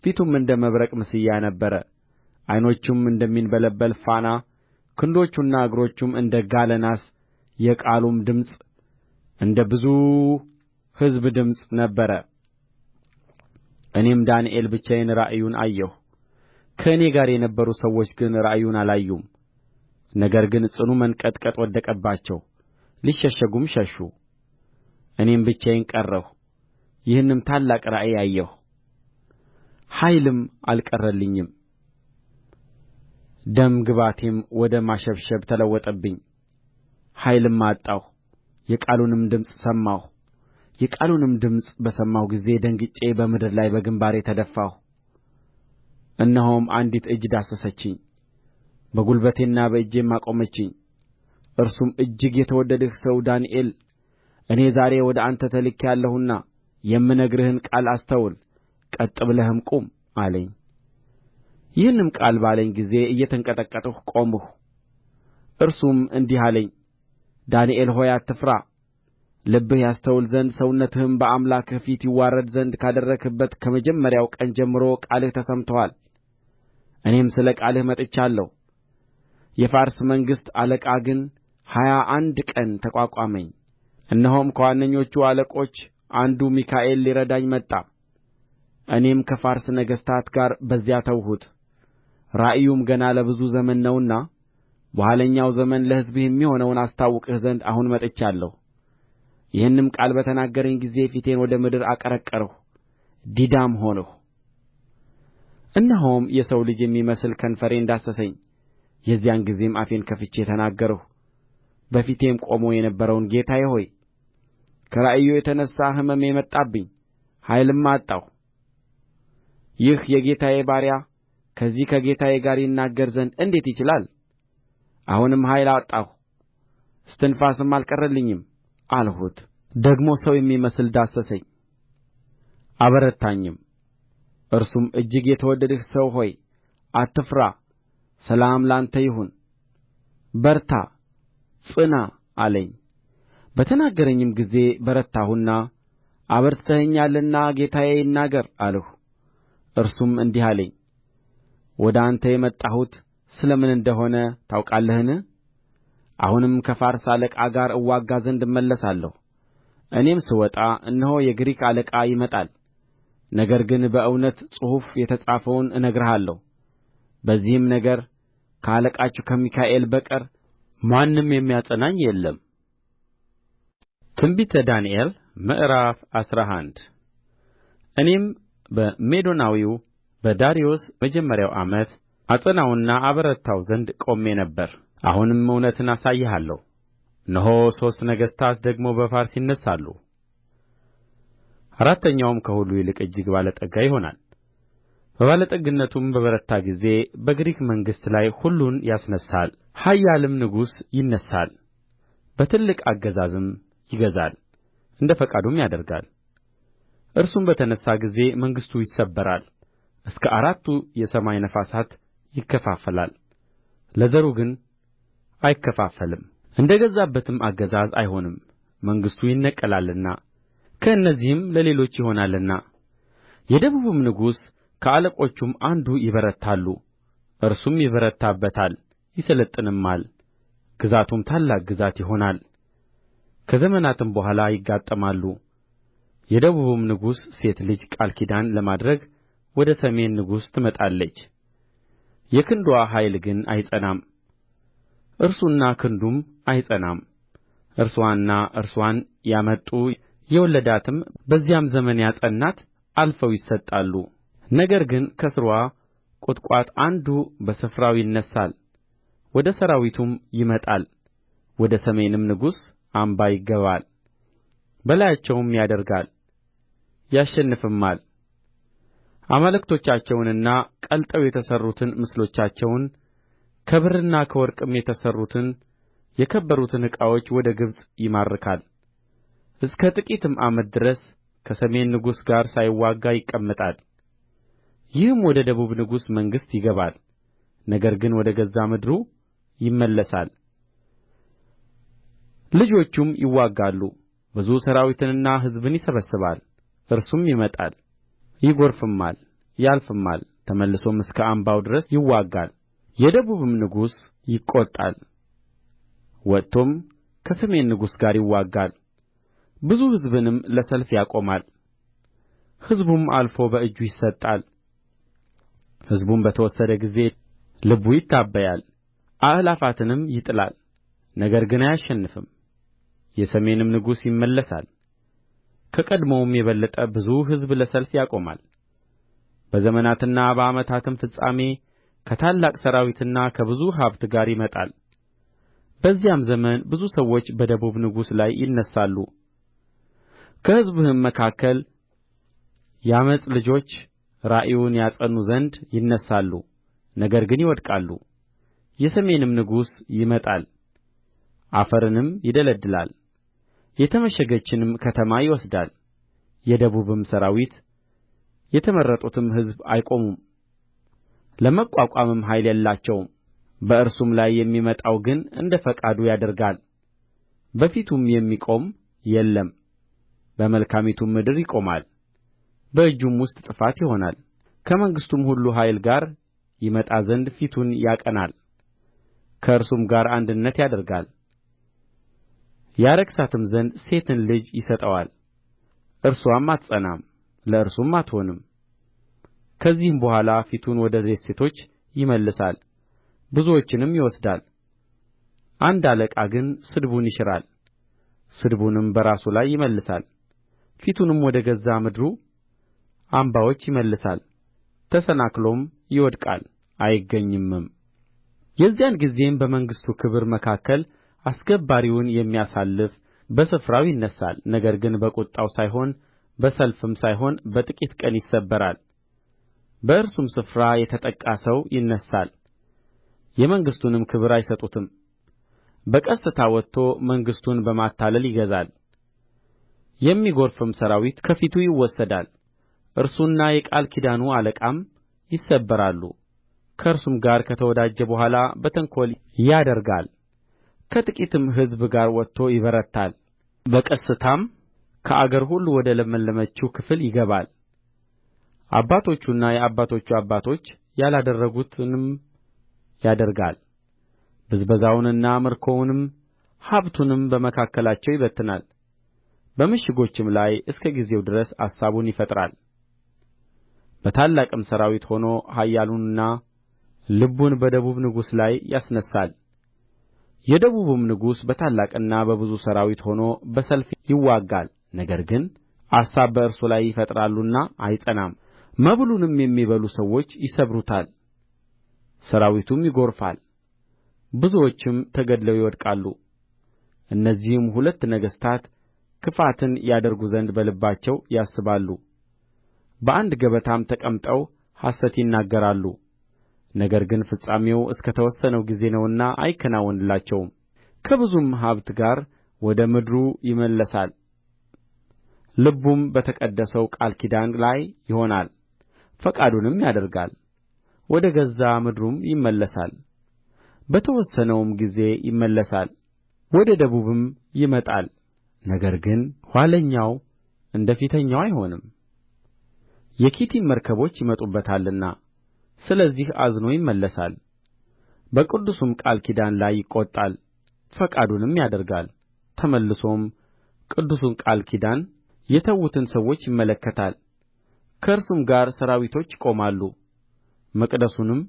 ፊቱም እንደ መብረቅ ምስያ ነበረ። ዓይኖቹም እንደሚንበለበል ፋና፣ ክንዶቹና እግሮቹም እንደ ጋለ ናስ፣ የቃሉም ድምፅ እንደ ብዙ ሕዝብ ድምፅ ነበረ። እኔም ዳንኤል ብቻዬን ራእዩን አየሁ። ከእኔ ጋር የነበሩ ሰዎች ግን ራእዩን አላዩም። ነገር ግን ጽኑ መንቀጥቀጥ ወደቀባቸው፣ ሊሸሸጉም ሸሹ። እኔም ብቻዬን ቀረሁ፣ ይህንም ታላቅ ራእይ አየሁ። ኃይልም አልቀረልኝም፣ ደም ግባቴም ወደ ማሸብሸብ ተለወጠብኝ። ኃይልም አጣሁ፣ የቃሉንም ድምፅ ሰማሁ። የቃሉንም ድምፅ በሰማሁ ጊዜ ደንግጬ በምድር ላይ በግምባሬ ተደፋሁ። እነሆም አንዲት እጅ ዳሰሰችኝ፣ በጕልበቴና በእጄም አቆመችኝ። እርሱም እጅግ የተወደድህ ሰው ዳንኤል፣ እኔ ዛሬ ወደ አንተ ተልኬአለሁና የምነግርህን ቃል አስተውል፣ ቀጥ ብለህም ቁም አለኝ። ይህንም ቃል ባለኝ ጊዜ እየተንቀጠቀጥሁ ቆምሁ። እርሱም እንዲህ አለኝ፣ ዳንኤል ሆይ አትፍራ። ልብህ ያስተውል ዘንድ ሰውነትህም በአምላክህ ፊት ይዋረድ ዘንድ ካደረግህበት ከመጀመሪያው ቀን ጀምሮ ቃልህ ተሰምቶአል። እኔም ስለ ቃልህ መጥቻለሁ። የፋርስ መንግሥት አለቃ ግን 21 ቀን ተቋቋመኝ። እነሆም ከዋነኞቹ አለቆች አንዱ ሚካኤል ሊረዳኝ መጣ። እኔም ከፋርስ ነገሥታት ጋር በዚያ ተውሁት። ራእዩም ገና ለብዙ ዘመን ነውና በኋለኛው ዘመን ለሕዝብህ የሚሆነውን አስታውቅህ ዘንድ አሁን መጥቻለሁ። ይህንም ቃል በተናገረኝ ጊዜ ፊቴን ወደ ምድር አቀረቀርሁ፣ ዲዳም ሆንሁ። እነሆም የሰው ልጅ የሚመስል ከንፈሬን ዳሰሰኝ። የዚያን ጊዜም አፌን ከፍቼ ተናገርሁ። በፊቴም ቆሞ የነበረውን ጌታዬ ሆይ ከራእዩ የተነሣ ሕመሜ መጣብኝ፣ ኃይልም አጣሁ። ይህ የጌታዬ ባሪያ ከዚህ ከጌታዬ ጋር ይናገር ዘንድ እንዴት ይችላል? አሁንም ኃይል አጣሁ፣ እስትንፋስም አልቀረልኝም አልሁት። ደግሞ ሰው የሚመስል ዳሰሰኝ አበረታኝም። እርሱም እጅግ የተወደድህ ሰው ሆይ አትፍራ፣ ሰላም ለአንተ ይሁን፣ በርታ፣ ጽና አለኝ። በተናገረኝም ጊዜ በረታሁና አበርትተኸኛልና ጌታዬ ይናገር አልሁ። እርሱም እንዲህ አለኝ፣ ወደ አንተ የመጣሁት ስለ ምን እንደ ሆነ ታውቃለህን? አሁንም ከፋርስ አለቃ ጋር እዋጋ ዘንድ እመለሳለሁ። እኔም ስወጣ እነሆ የግሪክ አለቃ ይመጣል። ነገር ግን በእውነት ጽሑፍ የተጻፈውን እነግርሃለሁ። በዚህም ነገር ከአለቃችሁ ከሚካኤል በቀር ማንም የሚያጸናኝ የለም። ትንቢተ ዳንኤል ምዕራፍ 11 እኔም በሜዶናዊው በዳርዮስ መጀመሪያው ዓመት አጸናውና አበረታው ዘንድ ቆሜ ነበር። አሁንም እውነትን አሳይሃለሁ። እነሆ ሦስት ነገሥታት ደግሞ በፋርስ ይነሣሉ። አራተኛውም ከሁሉ ይልቅ እጅግ ባለጠጋ ይሆናል። በባለጠግነቱም በበረታ ጊዜ በግሪክ መንግሥት ላይ ሁሉን ያስነሣል። ኃያልም ንጉሥ ይነሣል፣ በትልቅ አገዛዝም ይገዛል፣ እንደ ፈቃዱም ያደርጋል። እርሱም በተነሣ ጊዜ መንግሥቱ ይሰበራል፣ እስከ አራቱ የሰማይ ነፋሳት ይከፋፈላል፣ ለዘሩ ግን አይከፋፈልም። እንደ ገዛበትም አገዛዝ አይሆንም፣ መንግሥቱ ይነቀላልና ከእነዚህም ለሌሎች ይሆናልና። የደቡብም ንጉሥ ከአለቆቹም አንዱ ይበረታሉ፣ እርሱም ይበረታበታል፣ ይሠለጥንማል፣ ግዛቱም ታላቅ ግዛት ይሆናል። ከዘመናትም በኋላ ይጋጠማሉ። የደቡብም ንጉሥ ሴት ልጅ ቃል ኪዳን ለማድረግ ወደ ሰሜን ንጉሥ ትመጣለች። የክንድዋ ኃይል ግን አይጸናም፣ እርሱና ክንዱም አይጸናም። እርስዋና እርስዋን ያመጡ የወለዳትም በዚያም ዘመን ያጸናት አልፈው ይሰጣሉ። ነገር ግን ከሥርዋ ቍጥቋጥ አንዱ በስፍራው ይነሣል፣ ወደ ሠራዊቱም ይመጣል፣ ወደ ሰሜንም ንጉሥ አምባ ይገባል። በላያቸውም ያደርጋል፣ ያሸንፍማል። አማልክቶቻቸውንና ቀልጠው የተሠሩትን ምስሎቻቸውን ከብርና ከወርቅም የተሠሩትን የከበሩትን ዕቃዎች ወደ ግብጽ ይማርካል። እስከ ጥቂትም ዓመት ድረስ ከሰሜን ንጉሥ ጋር ሳይዋጋ ይቀመጣል። ይህም ወደ ደቡብ ንጉሥ መንግሥት ይገባል፣ ነገር ግን ወደ ገዛ ምድሩ ይመለሳል። ልጆቹም ይዋጋሉ፣ ብዙ ሠራዊትንና ሕዝብን ይሰበስባል። እርሱም ይመጣል፣ ይጐርፍማል፣ ያልፍማል፣ ተመልሶም እስከ አምባው ድረስ ይዋጋል። የደቡብም ንጉሥ ይቈጣል፣ ወጥቶም ከሰሜን ንጉሥ ጋር ይዋጋል፣ ብዙ ሕዝብንም ለሰልፍ ያቆማል። ሕዝቡም አልፎ በእጁ ይሰጣል። ሕዝቡም በተወሰደ ጊዜ ልቡ ይታበያል፣ አእላፋትንም ይጥላል፣ ነገር ግን አያሸንፍም። የሰሜንም ንጉሥ ይመለሳል፣ ከቀድሞውም የበለጠ ብዙ ሕዝብ ለሰልፍ ያቆማል። በዘመናትና በዓመታትም ፍጻሜ ከታላቅ ሠራዊትና ከብዙ ሀብት ጋር ይመጣል። በዚያም ዘመን ብዙ ሰዎች በደቡብ ንጉሥ ላይ ይነሣሉ። ከሕዝብህም መካከል የዓመፅ ልጆች ራእዩን ያጸኑ ዘንድ ይነሣሉ፣ ነገር ግን ይወድቃሉ። የሰሜንም ንጉሥ ይመጣል፣ አፈርንም ይደለድላል፣ የተመሸገችንም ከተማ ይወስዳል። የደቡብም ሠራዊት የተመረጡትም ሕዝብ አይቆሙም፣ ለመቋቋምም ኃይል የላቸውም። በእርሱም ላይ የሚመጣው ግን እንደ ፈቃዱ ያደርጋል፣ በፊቱም የሚቆም የለም። በመልካሚቱም ምድር ይቆማል፣ በእጁም ውስጥ ጥፋት ይሆናል። ከመንግሥቱም ሁሉ ኃይል ጋር ይመጣ ዘንድ ፊቱን ያቀናል፣ ከእርሱም ጋር አንድነት ያደርጋል። ያረክሳትም ዘንድ ሴትን ልጅ ይሰጠዋል፣ እርስዋም አትጸናም፣ ለእርሱም አትሆንም። ከዚህም በኋላ ፊቱን ወደ ደሴቶች ይመልሳል፣ ብዙዎችንም ይወስዳል። አንድ አለቃ ግን ስድቡን ይሽራል፣ ስድቡንም በራሱ ላይ ይመልሳል። ፊቱንም ወደ ገዛ ምድሩ አምባዎች ይመልሳል፣ ተሰናክሎም ይወድቃል አይገኝምም። የዚያን ጊዜም በመንግሥቱ ክብር መካከል አስገባሪውን የሚያሳልፍ በስፍራው ይነሣል። ነገር ግን በቍጣው ሳይሆን በሰልፍም ሳይሆን በጥቂት ቀን ይሰበራል። በእርሱም ስፍራ የተጠቃ ሰው ይነሣል፣ የመንግሥቱንም ክብር አይሰጡትም። በቀስታ ወጥቶ መንግሥቱን በማታለል ይገዛል። የሚጐርፍም ሠራዊት ከፊቱ ይወሰዳል፣ እርሱና የቃል ኪዳኑ አለቃም ይሰበራሉ። ከእርሱም ጋር ከተወዳጀ በኋላ በተንኰል ያደርጋል። ከጥቂትም ሕዝብ ጋር ወጥቶ ይበረታል፣ በቀስታም ከአገር ሁሉ ወደ ለመለመችው ክፍል ይገባል። አባቶቹና የአባቶቹ አባቶች ያላደረጉትንም ያደርጋል። ብዝበዛውንና ምርኮውንም ሀብቱንም በመካከላቸው ይበትናል። በምሽጎችም ላይ እስከ ጊዜው ድረስ አሳቡን ይፈጥራል። በታላቅም ሠራዊት ሆኖ ኃያሉንና ልቡን በደቡብ ንጉሥ ላይ ያስነሣል። የደቡብም ንጉሥ በታላቅና በብዙ ሠራዊት ሆኖ በሰልፍ ይዋጋል። ነገር ግን አሳብ በእርሱ ላይ ይፈጥራሉና አይጸናም። መብሉንም የሚበሉ ሰዎች ይሰብሩታል፣ ሠራዊቱም ይጐርፋል፣ ብዙዎችም ተገድለው ይወድቃሉ። እነዚህም ሁለት ነገሥታት ክፋትን ያደርጉ ዘንድ በልባቸው ያስባሉ፣ በአንድ ገበታም ተቀምጠው ሐሰት ይናገራሉ። ነገር ግን ፍጻሜው እስከ ተወሰነው ጊዜ ነውና አይከናወንላቸውም። ከብዙም ሀብት ጋር ወደ ምድሩ ይመለሳል፣ ልቡም በተቀደሰው ቃል ኪዳን ላይ ይሆናል። ፈቃዱንም ያደርጋል፣ ወደ ገዛ ምድሩም ይመለሳል። በተወሰነውም ጊዜ ይመለሳል፣ ወደ ደቡብም ይመጣል። ነገር ግን ኋለኛው እንደ ፊተኛው አይሆንም፣ የኪቲም መርከቦች ይመጡበታልና። ስለዚህ አዝኖ ይመለሳል፣ በቅዱሱም ቃል ኪዳን ላይ ይቈጣል፣ ፈቃዱንም ያደርጋል። ተመልሶም ቅዱሱን ቃል ኪዳን የተዉትን ሰዎች ይመለከታል። ከእርሱም ጋር ሠራዊቶች ይቆማሉ፣ መቅደሱንም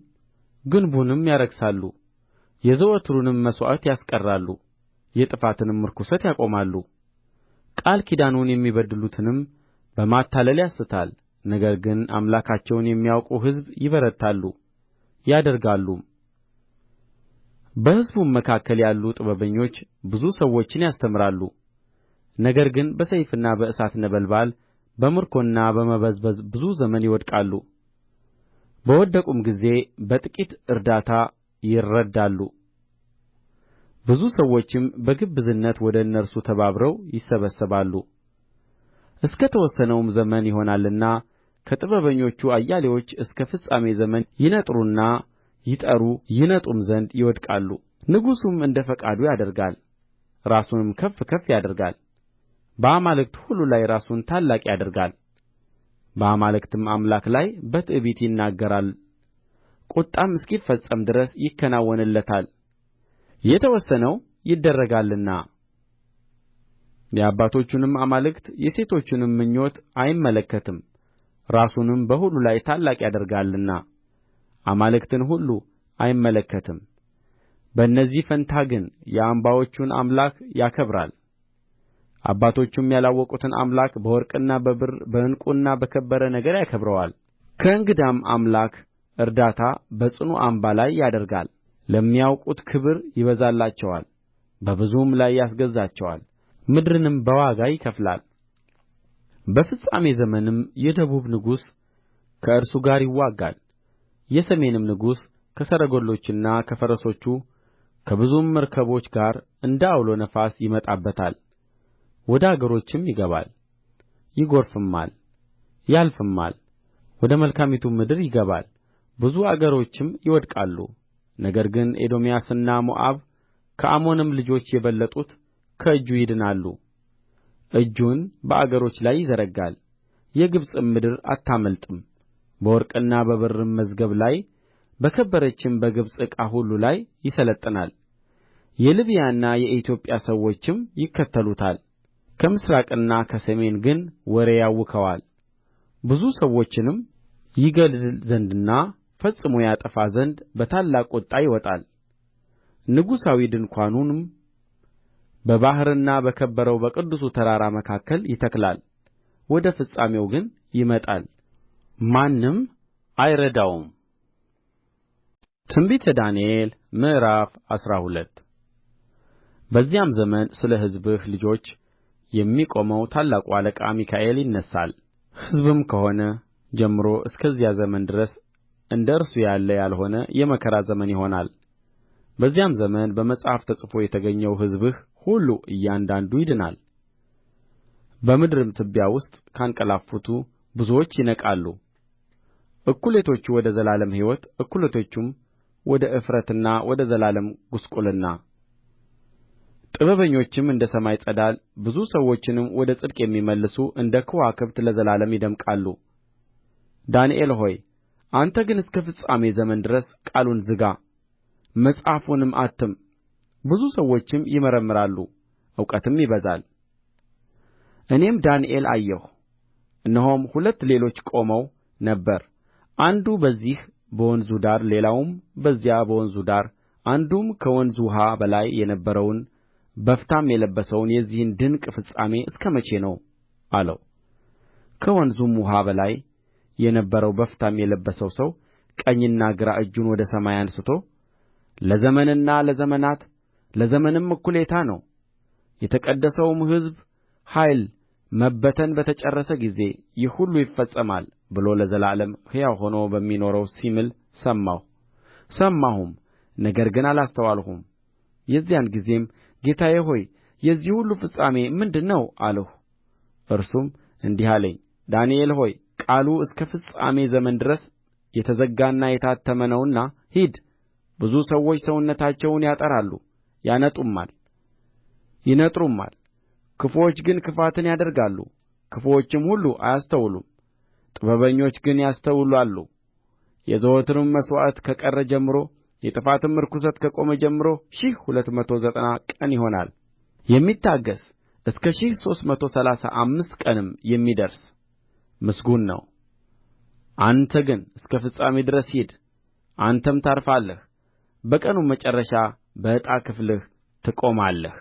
ግንቡንም ያረክሳሉ፣ የዘወትሩንም መሥዋዕት ያስቀራሉ፣ የጥፋትንም ርኵሰት ያቆማሉ። ቃል ኪዳኑን የሚበድሉትንም በማታለል ያስታል። ነገር ግን አምላካቸውን የሚያውቁ ሕዝብ ይበረታሉ ያደርጋሉም። በሕዝቡም መካከል ያሉ ጥበበኞች ብዙ ሰዎችን ያስተምራሉ። ነገር ግን በሰይፍና በእሳት ነበልባል በምርኮና በመበዝበዝ ብዙ ዘመን ይወድቃሉ። በወደቁም ጊዜ በጥቂት እርዳታ ይረዳሉ። ብዙ ሰዎችም በግብዝነት ወደ እነርሱ ተባብረው ይሰበሰባሉ። እስከ ተወሰነውም ዘመን ይሆናልና ከጥበበኞቹ አያሌዎች እስከ ፍጻሜ ዘመን ይነጥሩና ይጠሩ ይነጡም ዘንድ ይወድቃሉ። ንጉሡም እንደ ፈቃዱ ያደርጋል፣ ራሱንም ከፍ ከፍ ያደርጋል። በአማልክት ሁሉ ላይ ራሱን ታላቅ ያደርጋል። በአማልክትም አምላክ ላይ በትዕቢት ይናገራል። ቍጣም እስኪፈጸም ድረስ ይከናወንለታል። የተወሰነው ይደረጋልና የአባቶቹንም አማልክት የሴቶቹንም ምኞት አይመለከትም። ራሱንም በሁሉ ላይ ታላቅ ያደርጋልና አማልክትን ሁሉ አይመለከትም። በእነዚህ ፋንታ ግን የአምባዎቹን አምላክ ያከብራል። አባቶቹም ያላወቁትን አምላክ በወርቅና በብር በዕንቍና በከበረ ነገር ያከብረዋል። ከእንግዳም አምላክ እርዳታ በጽኑ አምባ ላይ ያደርጋል። ለሚያውቁት ክብር ይበዛላቸዋል፣ በብዙም ላይ ያስገዛቸዋል፣ ምድርንም በዋጋ ይከፍላል። በፍጻሜ ዘመንም የደቡብ ንጉሥ ከእርሱ ጋር ይዋጋል። የሰሜንም ንጉሥ ከሰረገሎችና ከፈረሶቹ ከብዙም መርከቦች ጋር እንደ ዐውሎ ነፋስ ይመጣበታል። ወደ አገሮችም ይገባል፣ ይጐርፍማል፣ ያልፍማል። ወደ መልካሚቱም ምድር ይገባል፣ ብዙ አገሮችም ይወድቃሉ። ነገር ግን ኤዶምያስና ሞዓብ ከአሞንም ልጆች የበለጡት ከእጁ ይድናሉ። እጁን በአገሮች ላይ ይዘረጋል፣ የግብጽም ምድር አታመልጥም። በወርቅና በብርም መዝገብ ላይ በከበረችም በግብጽ ዕቃ ሁሉ ላይ ይሠለጥናል። የልብያና የኢትዮጵያ ሰዎችም ይከተሉታል። ከምሥራቅና ከሰሜን ግን ወሬ ያውከዋል። ብዙ ሰዎችንም ይገድል ዘንድና ፈጽሞ ያጠፋ ዘንድ በታላቅ ቍጣ ይወጣል። ንጉሣዊ ድንኳኑንም በባሕርና በከበረው በቅዱሱ ተራራ መካከል ይተክላል። ወደ ፍጻሜው ግን ይመጣል፣ ማንም አይረዳውም። ትንቢተ ዳንኤል ምዕራፍ 12 በዚያም ዘመን ስለ ሕዝብህ ልጆች የሚቆመው ታላቁ አለቃ ሚካኤል ይነሣል። ሕዝብም ከሆነ ጀምሮ እስከዚያ ዘመን ድረስ እንደ እርሱ ያለ ያልሆነ የመከራ ዘመን ይሆናል። በዚያም ዘመን በመጽሐፍ ተጽፎ የተገኘው ሕዝብህ ሁሉ እያንዳንዱ ይድናል። በምድርም ትቢያ ውስጥ ካንቀላፉቱ ብዙዎች ይነቃሉ። እኵሌቶቹ ወደ ዘላለም ሕይወት፣ እኵሌቶቹም ወደ እፍረትና ወደ ዘላለም ጕስቍልና። ጥበበኞችም እንደ ሰማይ ጸዳል፣ ብዙ ሰዎችንም ወደ ጽድቅ የሚመልሱ እንደ ከዋክብት ለዘላለም ይደምቃሉ። ዳንኤል ሆይ አንተ ግን እስከ ፍጻሜ ዘመን ድረስ ቃሉን ዝጋ። መጽሐፉንም አትም። ብዙ ሰዎችም ይመረምራሉ፣ እውቀትም ይበዛል። እኔም ዳንኤል አየሁ፣ እነሆም ሁለት ሌሎች ቆመው ነበር፣ አንዱ በዚህ በወንዙ ዳር ሌላውም በዚያ በወንዙ ዳር። አንዱም ከወንዙ ውኃ በላይ የነበረውን በፍታም የለበሰውን የዚህን ድንቅ ፍጻሜ እስከ መቼ ነው አለው። ከወንዙም ውኃ በላይ የነበረው በፍታም የለበሰው ሰው ቀኝና ግራ እጁን ወደ ሰማይ አንሥቶ ለዘመንና ለዘመናት ለዘመንም እኵሌታ ነው፣ የተቀደሰውም ሕዝብ ኃይል መበተን በተጨረሰ ጊዜ ይህ ሁሉ ይፈጸማል ብሎ ለዘላለም ሕያው ሆኖ በሚኖረው ሲምል ሰማሁም፣ ነገር ግን አላስተዋልሁም። የዚያን ጊዜም ጌታዬ ሆይ የዚህ ሁሉ ፍጻሜ ምንድር ነው አልሁ። እርሱም እንዲህ አለኝ፣ ዳንኤል ሆይ ቃሉ እስከ ፍጻሜ ዘመን ድረስ የተዘጋና የታተመ ነውና ሂድ። ብዙ ሰዎች ሰውነታቸውን ያጠራሉ፣ ያነጡማል፣ ይነጥሩማል። ክፉዎች ግን ክፋትን ያደርጋሉ፣ ክፉዎችም ሁሉ አያስተውሉም። ጥበበኞች ግን ያስተውላሉ። የዘወትርም መሥዋዕት ከቀረ ጀምሮ የጥፋትም ርኵሰት ከቆመ ጀምሮ 1290 ቀን ይሆናል። የሚታገሥ እስከ 1335 ቀንም የሚደርስ ምስጉን ነው። አንተ ግን እስከ ፍጻሜ ድረስ ሂድ፣ አንተም ታርፋለህ፣ በቀኑም መጨረሻ በዕጣ ክፍልህ ትቆማለህ።